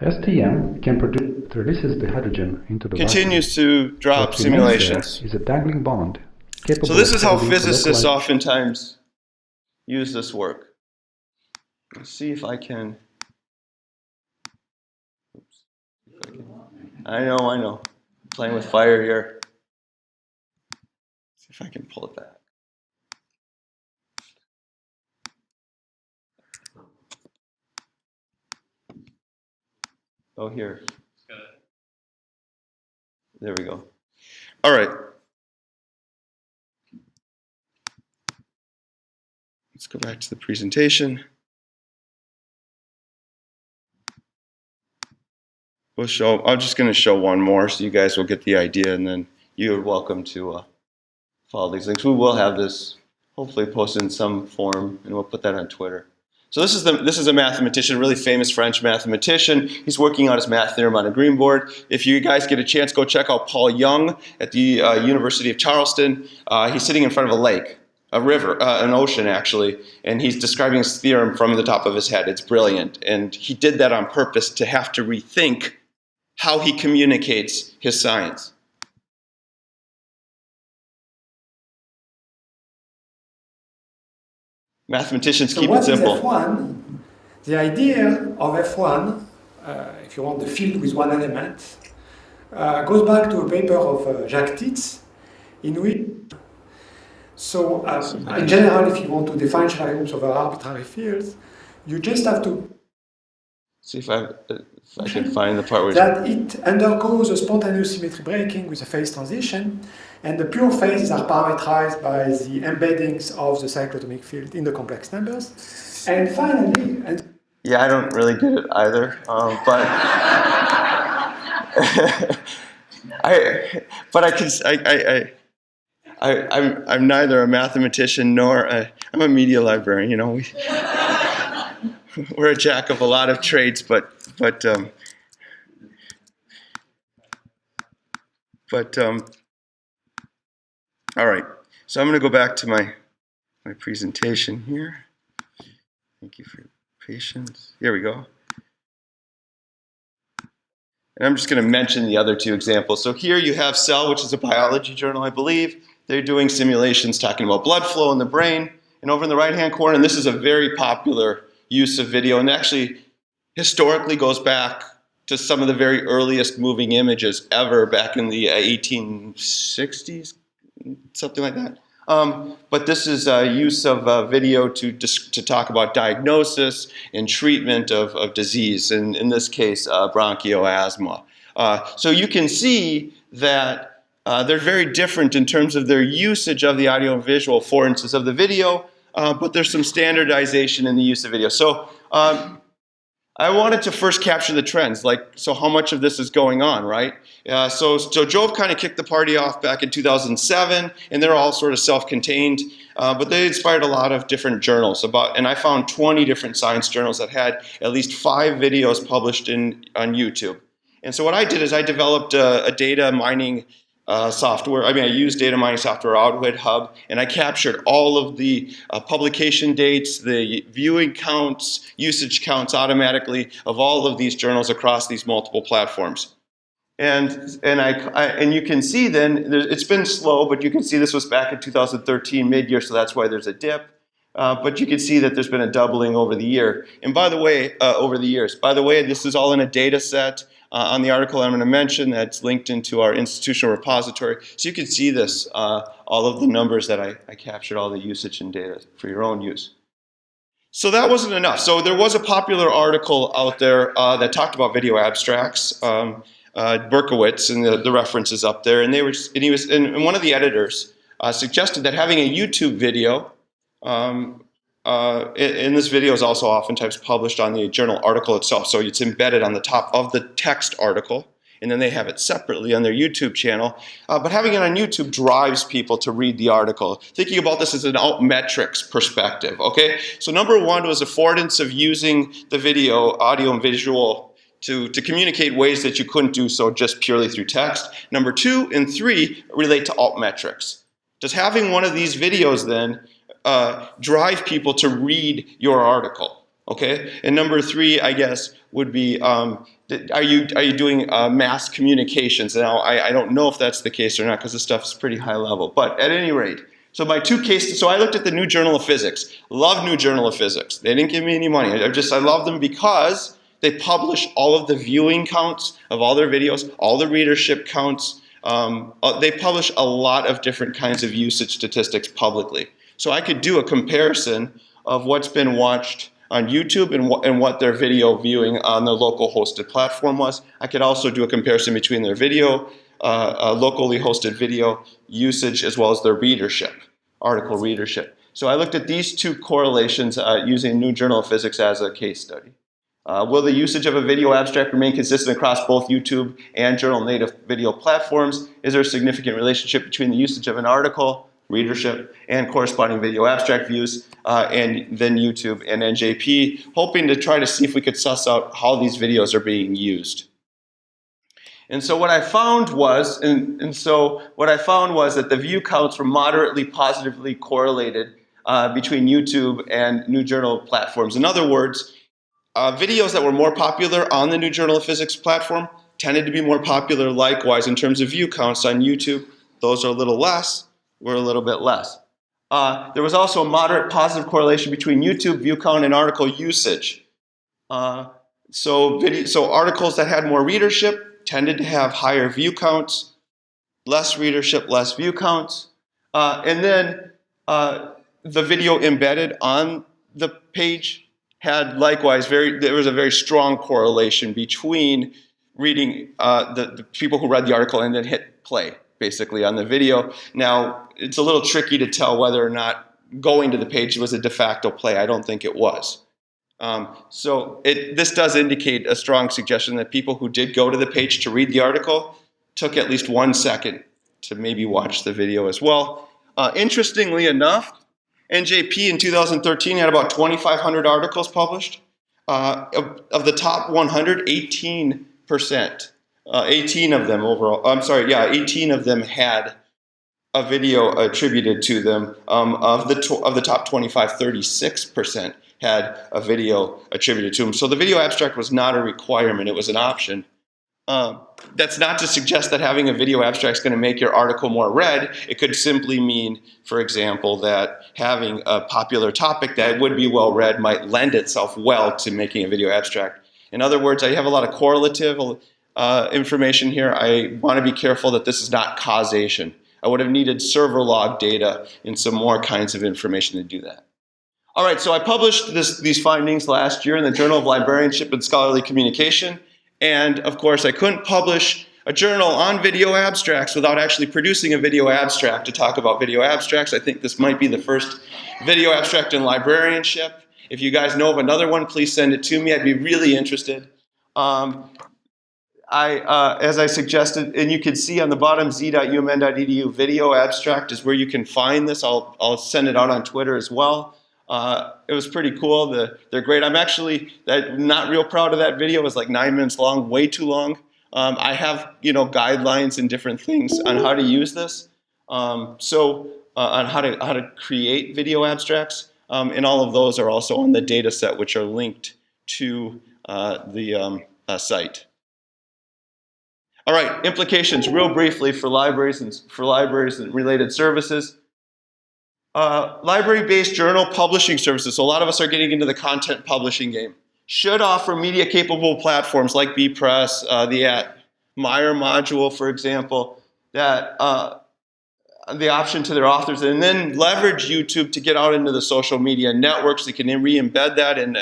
STM can produce, releases the hydrogen into the continues to drop simulations. Is a dangling bond. So this is how physicists oftentimes use this work. Let's see if I can. Oops. If I can I know. Playing with fire here. See if I can pull it back. Oh, here. There we go. All right. Let's go back to the presentation. I'm just going to show one more so you guys will get the idea, and then you're welcome to follow these links. We will have this hopefully posted in some form, and we'll put that on Twitter. So this is a mathematician, a really famous French mathematician. He's working on his math theorem on a green board. If you guys get a chance, go check out Paul Young at the University of Charleston. He's sitting in front of a lake, a river, an ocean actually, and he's describing his theorem from the top of his head. It's brilliant, and he did that on purpose to have to rethink how he communicates his science. Mathematicians keep it simple. So what is F1? The idea of F1, if you want the field with one element, goes back to a paper of Jacques Titz, in which, in general, if you want to define Schell groups over arbitrary fields, you just have to see if I can find the part where that it undergoes a spontaneous symmetry breaking with a phase transition, and the pure phases are parameterized by the embeddings of the cyclotomic field in the complex numbers. And finally, yeah, I don't really get it either, but I'm neither a mathematician nor I'm a media librarian. You know, we're a jack of a lot of trades, but all right. So I'm going to go back to my presentation here. Thank you for your patience. Here we go. And I'm just going to mention the other two examples. So here you have Schell, which is a biology journal, I believe. They're doing simulations talking about blood flow in the brain. And over in the right-hand corner, and this is a very popular use of video, and actually historically goes back to some of the very earliest moving images ever back in the 1860s, something like that. But this is use of video to talk about diagnosis and treatment of disease, and in this case, bronchoasthma. So you can see that they're very different in terms of their usage of the audio and visual affordances of the video, but there's some standardization in the use of video. So I wanted to first capture the trends, so how much of this is going on, right? So Jove kind of kicked the party off back in 2007, and they're all sort of self-contained, but they inspired a lot of different journals, and I found 20 different science journals that had at least 5 videos published on YouTube. And so what I did is I developed a data mining software. I used data mining software out of Hub, and I captured all of the publication dates, the viewing counts, usage counts automatically of all of these journals across these multiple platforms. And you can see then, it's been slow, but you can see this was back in 2013 mid-year, so that's why there's a dip. But you can see that there's been a doubling over the year. And by the way, over the years. By the way, this is all in a data set. On the article I'm going to mention that's linked into our institutional repository. So you can see this, all of the numbers that I captured, all the usage and data for your own use. So that wasn't enough. So there was a popular article out there that talked about video abstracts, Berkowitz, and the reference is up there. And one of the editors suggested that having a YouTube video, and this video is also oftentimes published on the journal article itself, so it's embedded on the top of the text article, and then they have it separately on their YouTube channel. But having it on YouTube drives people to read the article. Thinking about this as an altmetrics perspective, okay? So number one was affordance of using the video, audio and visual to communicate ways that you couldn't do so just purely through text. Number 2 and 3 relate to altmetrics. Does having one of these videos then drive people to read your article, okay? And number 3, I guess, would be, are you doing mass communications? Now, I don't know if that's the case or not, because this stuff is pretty high level. But at any rate, so my 2 cases, so I looked at the New Journal of Physics. Love New Journal of Physics. They didn't give me any money. I love them because They publish all of the viewing counts of all their videos, all the readership counts. They publish a lot of different kinds of usage statistics publicly. So I could do a comparison of what's been watched on YouTube and what their video viewing on the local hosted platform was. I could also do a comparison between their video, locally hosted video usage, as well as their readership, article readership. So I looked at these two correlations using New Journal of Physics as a case study. Will the usage of a video abstract remain consistent across both YouTube and journal native video platforms? Is there a significant relationship between the usage of an article, readership, and corresponding video abstract views, and then YouTube and NJP, hoping to try to see if we could suss out how these videos are being used. And so what I found was, that the view counts were moderately positively correlated between YouTube and New Journal platforms. In other words, videos that were more popular on the New Journal of Physics platform tended to be more popular likewise in terms of view counts on YouTube. Those are a little less, were a little bit less. There was also a moderate positive correlation between YouTube view count and article usage. So articles that had more readership tended to have higher view counts, less readership, less view counts. And then the video embedded on the page had likewise there was a very strong correlation between reading the people who read the article and then hit play basically on the video. Now it's a little tricky to tell whether or not going to the page was a de facto play. I don't think it was. This does indicate a strong suggestion that people who did go to the page to read the article took at least 1 second to maybe watch the video as well. Interestingly enough, NJP in 2013 had about 2,500 articles published. Of the top 100, 18%, 18 of them overall, 18 of them had a video attributed to them. Of the top 25, 36% had a video attributed to them. So the video abstract was not a requirement, it was an option. That's not to suggest that having a video abstract is going to make your article more read. It could simply mean, for example, that having a popular topic that would be well read might lend itself well to making a video abstract. In other words, I have a lot of correlative information here. I want to be careful that this is not causation. I would have needed server log data and some more kinds of information to do that. All right, so I published these findings last year in the Journal of Librarianship and Scholarly Communication. And of course, I couldn't publish a journal on video abstracts without actually producing a video abstract to talk about video abstracts. I think this might be the first video abstract in librarianship. If you guys know of another one, please send it to me. I'd be really interested. As I suggested, and you can see on the bottom, z.umn.edu video abstract is where you can find this. I'll send it out on Twitter as well. It was pretty cool. They're great. I'm actually not real proud of that video. It was like 9 minutes long, way too long. I have guidelines and different things on how to use this. On how to create video abstracts, and all of those are also on the data set, which are linked to the site. All right, implications real briefly for libraries and related services. Library-based journal publishing services, so a lot of us are getting into the content publishing game, should offer media-capable platforms like bpress, the Meyer module, for example, that the option to their authors, and then leverage YouTube to get out into the social media networks. They can re-embed that in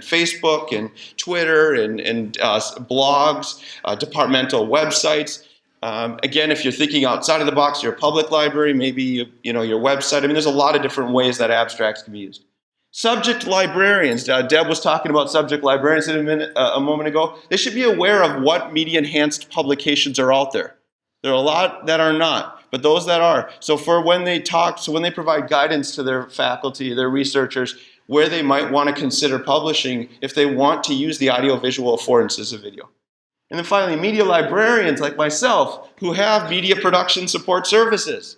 Facebook and Twitter and blogs, departmental websites. Again, if you're thinking outside of the box, your public library, maybe your website. I mean, there's a lot of different ways that abstracts can be used. Subject librarians. Deb was talking about subject librarians a moment ago. They should be aware of what media-enhanced publications are out there. There are a lot that are not, but those that are. So when they provide guidance to their faculty, their researchers, where they might want to consider publishing if they want to use the audiovisual affordances of video. And then finally, media librarians like myself who have media production support services,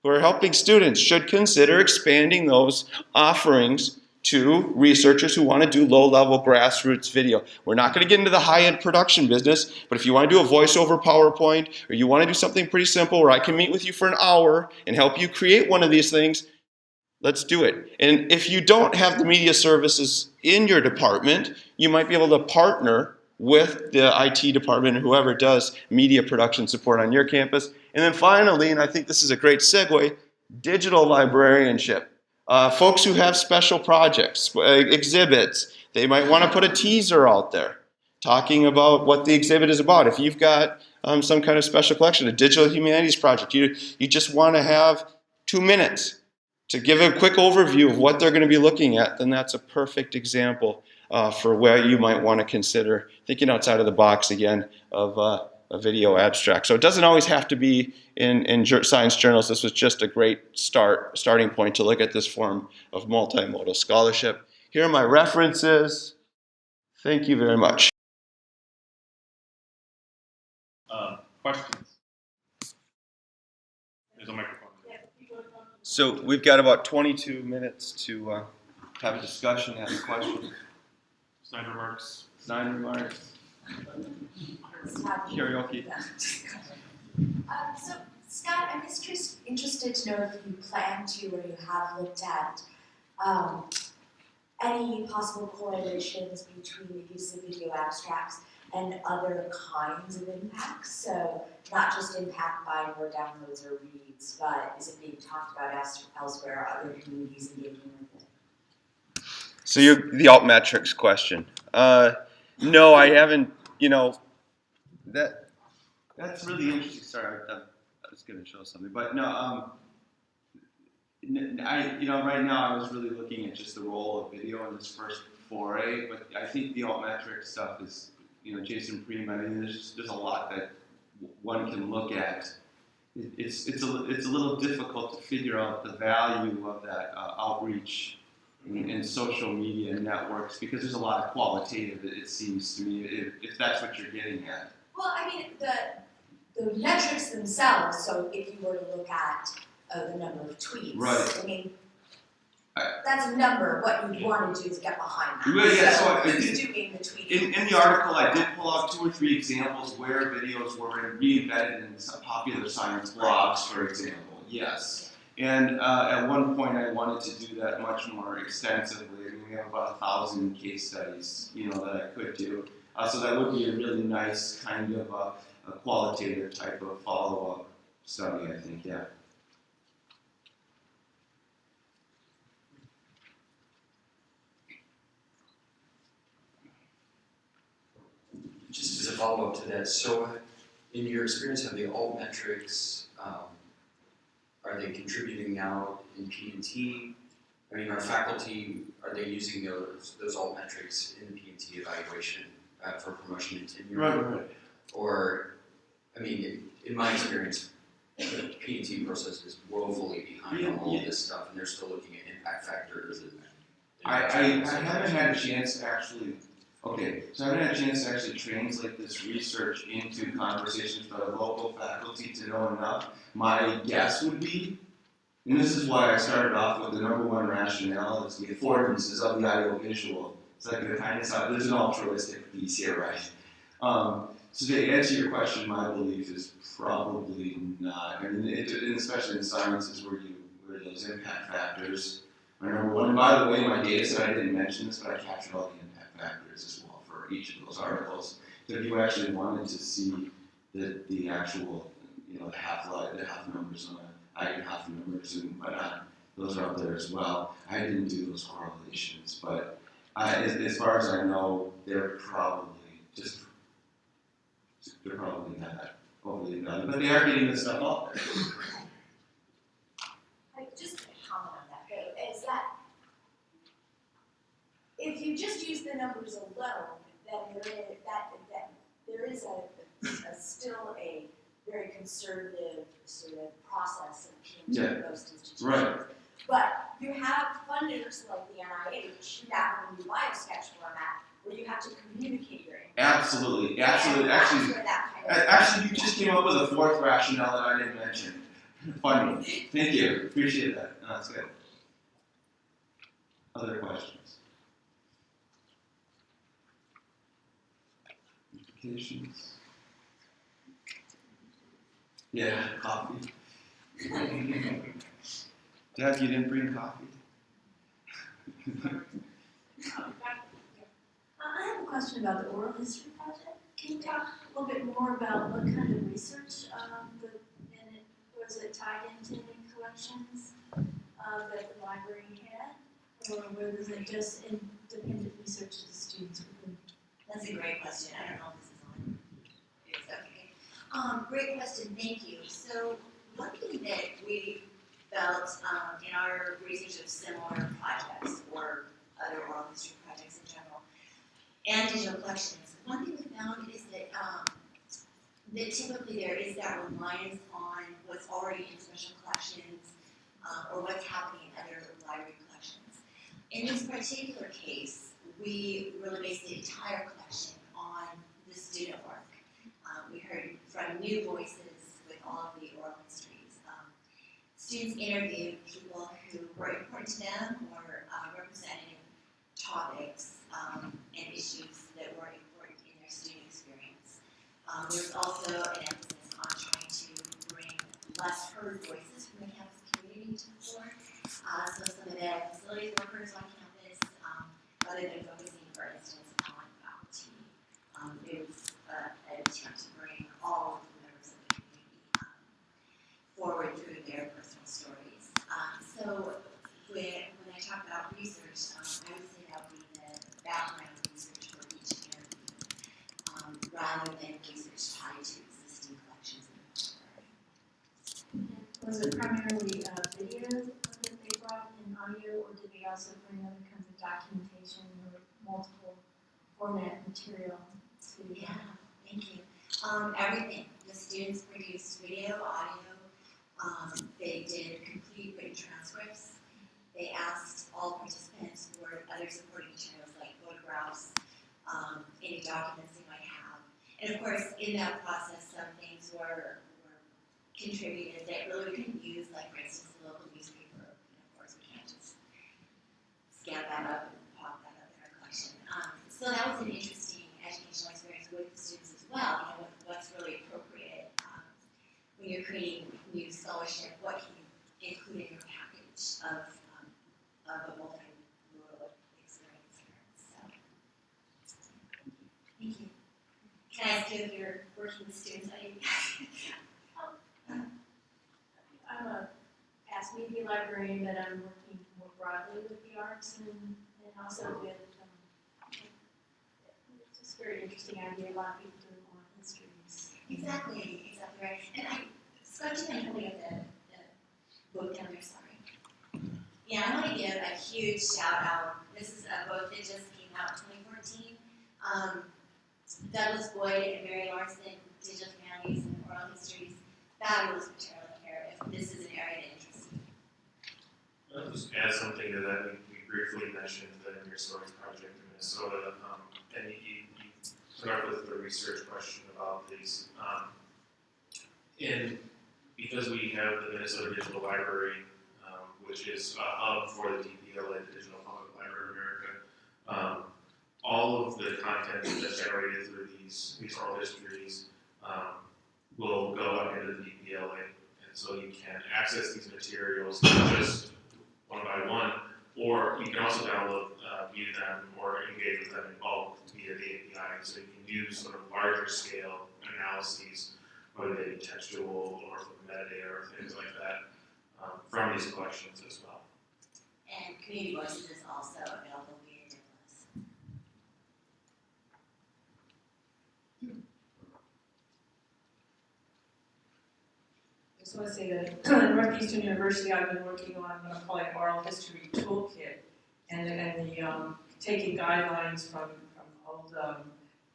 who are helping students, should consider expanding those offerings to researchers who want to do low-level grassroots video. We're not going to get into the high-end production business, but if you want to do a voiceover PowerPoint, or you want to do something pretty simple where I can meet with you for an hour and help you create one of these things, Let's do it. And if you don't have the media services in your department, you might be able to partner with the IT department or whoever does media production support on your campus. And then finally, and I think this is a great segue, digital librarianship. Folks who have special projects, exhibits, they might want to put a teaser out there talking about what the exhibit is about. If you've got some kind of special collection, a digital humanities project, you just want to have 2 minutes to give a quick overview of what they're going to be looking at, then that's a perfect example for where you might want to consider thinking outside of the box again of a video abstract. So it doesn't always have to be in science journals. This was just a great starting point to look at this form of multimodal scholarship. Here are my references. Thank you very much. Questions? There's a microphone. So we've got about 22 minutes to have a discussion, ask questions. Snide remarks. Snide remarks. Karaoke. So, Scott, I'm just interested to know if you plan to or you have looked at any possible correlations between the use of video abstracts and other kinds of impacts. So, not just impact by more downloads or reads, but is it being talked about elsewhere, other communities engaging with it? So the altmetrics question. No, I haven't. That's really interesting. Sorry, I was going to show something, but no. Right now I was really looking at just the role of video in this first foray, but I think the altmetrics stuff is, Jason Preem. I mean, there's a lot that one can look at. It's a little difficult to figure out the value of that outreach in social media networks because there's a lot of qualitative. It seems to me, if that's what you're getting at. Well, I mean, the metrics themselves, so if you were to look at the number of tweets, right. I mean, that's a number. What you want to do is get behind that. Right, yeah, so I who's did, doing the tweeting? in the article, I did pull out 2 or 3 examples where videos were re-embedded in some popular science blogs, for example. Yes. And at one point, I wanted to do that much more extensively. I mean, we have about 1,000 case studies, that I could do. So that would be a really nice kind of a qualitative type of follow-up study, I think, yeah. Just as a follow-up to that, so in your experience, have the altmetrics, are they contributing now in P&T? I mean, are faculty, are they using those altmetrics in the P&T evaluation for promotion and tenure? Right. Or, I mean, in my experience, the P&T process is woefully behind on all of this stuff, and they're still looking at impact factors. I haven't had a chance to actually. Okay, so I haven't had a chance to actually translate this research into conversations with our local faculty to know enough. My guess would be, and this is why I started off with the number one rationale, is the affordances of the audiovisual. It's like the kind of there's an altruistic piece here, right? So to answer your question, my belief is probably not. I mean, especially in sciences where those impact factors are number one. And by the way, my data set, I didn't mention this, but I captured all the impact factors as well for each of those articles. So if you actually wanted to see the actual, the half numbers on eigenhalf numbers and whatnot, those are up there as well. I didn't do those correlations, but as far as I know, they're probably not overly valued, but they are getting this stuff out there. Just a comment on that, though, is that if you just use the numbers alone, then there is still a very conservative sort of process of changing most institutions. Right. But you have funders like the NIH who now have a new biosketch format where you have to communicate your information. Absolutely. And Actually, you just came up with a fourth rationale that I didn't mention. Funny. Thank you. Appreciate that. No, that's good. Other questions? Implications? Yeah, coffee. Deb, you didn't bring coffee? I have a question about the oral history project. Can you talk a little bit more about what kind of research was it tied into any collections that the library had? Or was it just independent research that the students were doing? That's a great question. I don't know if this is on. It's okay. Great question. Thank you. So one thing that we felt in our research of similar projects or other oral history projects in general and digital collections, one thing we found is that that typically there is that reliance on what's already in special collections or what's happening in other library collections. In this particular case, we really based the entire collection on the student work. We heard from new voices with all of the oral histories. Students interviewed people who were important to them or represented topics and issues that were important in their student experience. There's also an emphasis on trying to bring less heard voices from the campus community to the fore. So some of the facilities workers on campus, rather than focusing, for instance, on faculty, it was an attempt to bring all of the members of the community forward through their personal stories. So when I talk about research, I would say that would be the background research for each interview, rather than research tied to existing collections in the library. Was it primarily video that they brought in audio, or did they also bring other kinds of documentation or multiple format material to? Yeah, thank you. Everything. The students produced video, audio. They did complete written transcripts. They asked all participants for other supporting materials like photographs, any documents they might have. And of course, in that process, some things were contributed that really we couldn't use, like for instance, the local newspaper. And of course, we can't just scan that up and pop that up in our collection. So that was an interesting educational experience with the students as well. You know, what's really appropriate when you're creating new scholarship. What can you include in your package of a multimodal experience here? So, thank you. Can I ask you if you're working with students? I'm a past media librarian, but I'm working more broadly with the arts and also with, it's just a very interesting idea, a lot of people doing oral histories. Exactly right. And Scott, do you mind holding up the book down there? Sorry. Yeah, I want to give a huge shout out. This is a book that just came out in 2014. Douglas Boyd and Mary Larson, Digital Humanities and Oral Histories. Fabulous material here, if this is an area that interests you. I'll just add something to that. We briefly mentioned the In Your Stories project in Minnesota, and you start with the research question about these. Because we have the Minnesota Digital Library, which is a hub for the DPLA, the Digital Public Library of America, all of the content that's generated through these oral histories will go up into the DPLA. And so you can access these materials not just one by one, or you can also download, view them, or engage with them in bulk via the API. So you can do sort of larger scale analyses, whether they be textual or from metadata or things like that, from these collections as well. And Community Voices is also available via Nicholas. I just want to say that at Northeastern University, I've been working on what I'm calling oral history toolkit, and the taking guidelines from old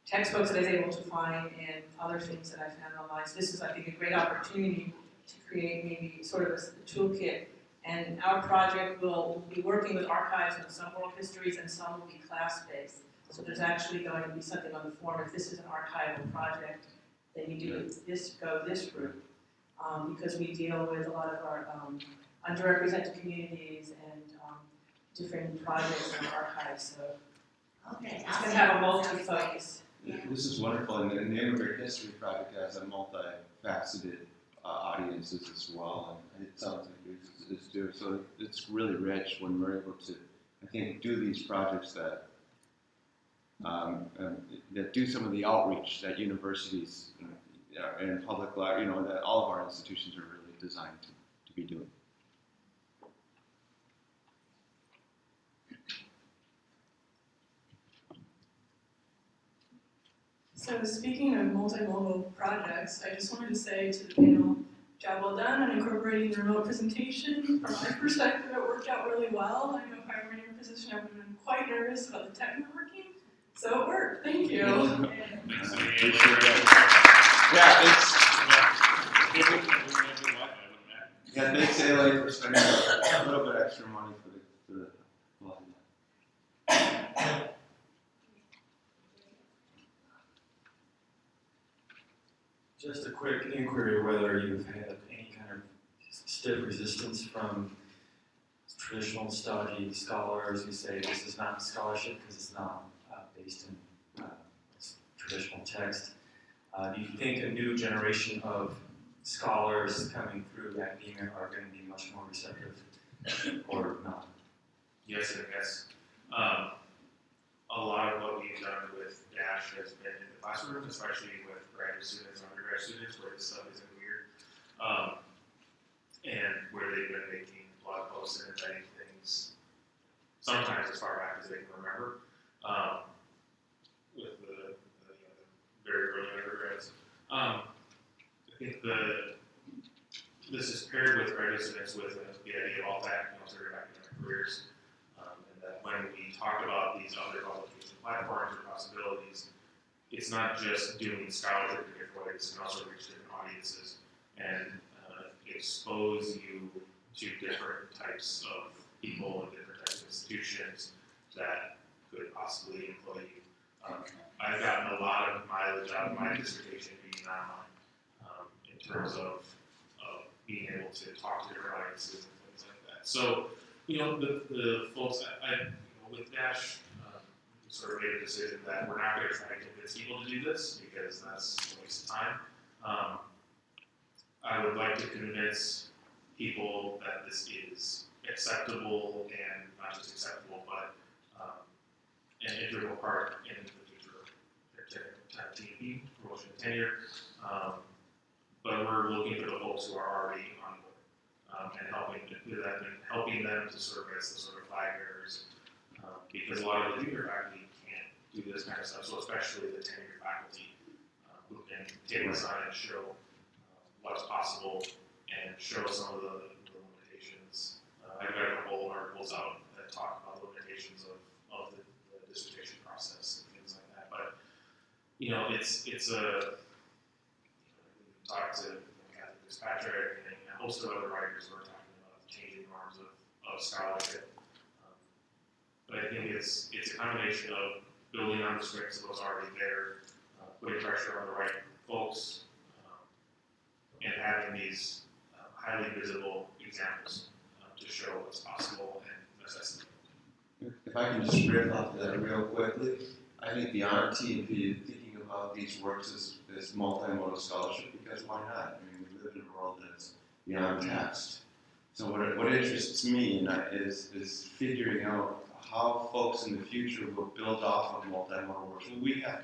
textbooks that I was able to find and other things that I found online. So this is, I think, a great opportunity to create maybe sort of a toolkit. And our project will be working with archives on some oral histories, and some will be class-based. So there's actually going to be something on the form. If this is an archival project, then you do go this route. Because we deal with a lot of our underrepresented communities and different projects in our archives. So okay, it's going to have a multi-focus. Yeah. This is wonderful, and the Immigrant History Project has a multifaceted audiences as well, and it sounds like there's is doing. So it's really rich when we're able to, I think, do these projects that that do some of the outreach that universities and public, that all of our institutions are really designed to be doing. So speaking of multimodal projects, I just wanted to say to the panel, job well done on incorporating the remote presentation. From my perspective, it worked out really well. I know if I were in your position, I would have been quite nervous about the tech not working. So it worked. Thank you. Yeah, thanks ALA for spending a little bit extra money for the Just a quick inquiry whether you've had any kind of stiff resistance from traditional study scholars who say this is not scholarship because it's not based in traditional text. Do you think a new generation of scholars coming through academia are going to be much more receptive or not? Yes and yes. A lot of what we've done with Dash has been in the classroom, especially with graduate students and undergrad students, where this stuff isn't weird, and where they've been making blog posts and embedding things, sometimes as far back as they can remember, with the very early undergrads. I think this is paired with graduate students with the idea of all that, sort of academic careers. And that when we talk about these other publication platforms or possibilities, it's not just doing scholarship in different ways, it can also reach different audiences and expose you to different types of people and different types of institutions that could possibly employ you. I've gotten a lot of mileage out of my dissertation being online in terms of being able to talk to different audiences and things like that. So, the folks, with Dash, we sort of made a decision that we're not going to try to convince people to do this because that's a waste of time. I would like to convince people that this is acceptable and not just acceptable, but an integral part in the future of TNP, promotion and tenure. But we're looking for the folks who are already on board and helping them to sort of raise the sort of flag bearers. Because a lot of the junior faculty can't do this kind of stuff, so especially the tenured faculty who can take us on and show what's possible and show some of the limitations. I've got a couple articles out that talk about the limitations of the dissertation process and things like that. But it's a talk to Hattwig Fitzpatrick and a host of other writers who are talking about the changing norms of scholarship. But I think it's a combination of building on the strengths of what's already there, putting pressure on the right folks, and having these highly visible examples to show what's possible and necessary. If I can just riff off that real quickly, I think beyond TNP, thinking about these works as multimodal scholarship, because why not? I mean, we live in a world that's beyond text. So what interests me is figuring out how folks in the future will build off of multimodal works. Will we have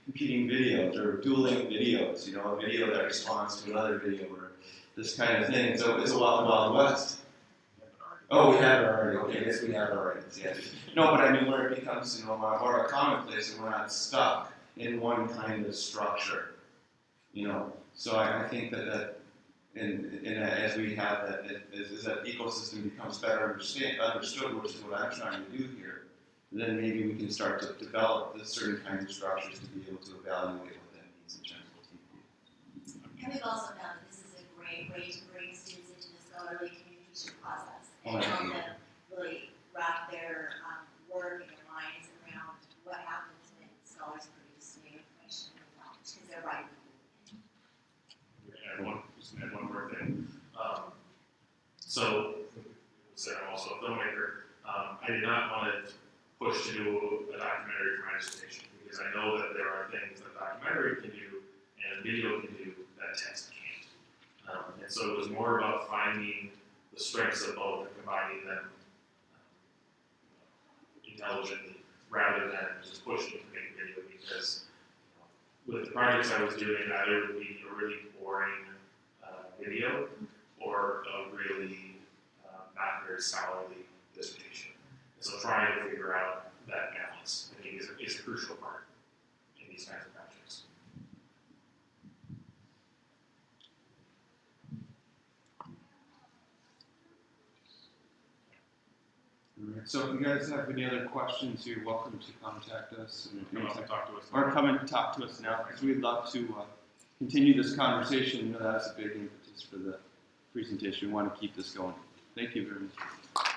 competing videos or dueling videos, a video that responds to another video or this kind of thing? So it's a Wild Wild West. Oh, we have it already. Okay, yes, we have it already. Yeah. No, but I mean where it becomes, more a commonplace and we're not stuck in one kind of structure. So I think that as we have that, as that ecosystem becomes better understood, which is what I'm trying to do here, then maybe we can start to develop this certain kinds of structures to be able to evaluate what that means in terms of TNP. And we've also found that this is a great way to bring students into the scholarly communication process and help them really wrap their work and their minds around what happens when scholars produce new information and knowledge, because they're writing. Just add one more thing. So I'm also a filmmaker. I did not want to push to do a documentary for my dissertation because I know that there are things that documentary can do and video can do that text can't. And so it was more about finding the the strengths of both and combining them intelligently rather than just pushing to make video, because with the projects I was doing, either it would be a really boring video or a really not very scholarly dissertation. And so trying to figure out that balance, I think, is a crucial part in these kinds of projects. All right. So if you guys have any other questions, you're welcome to contact us Come up and talk to us. or come and talk to us now, because we'd love to continue this conversation. You know, that's a big impetus for the presentation. We want to keep this going. Thank you very much.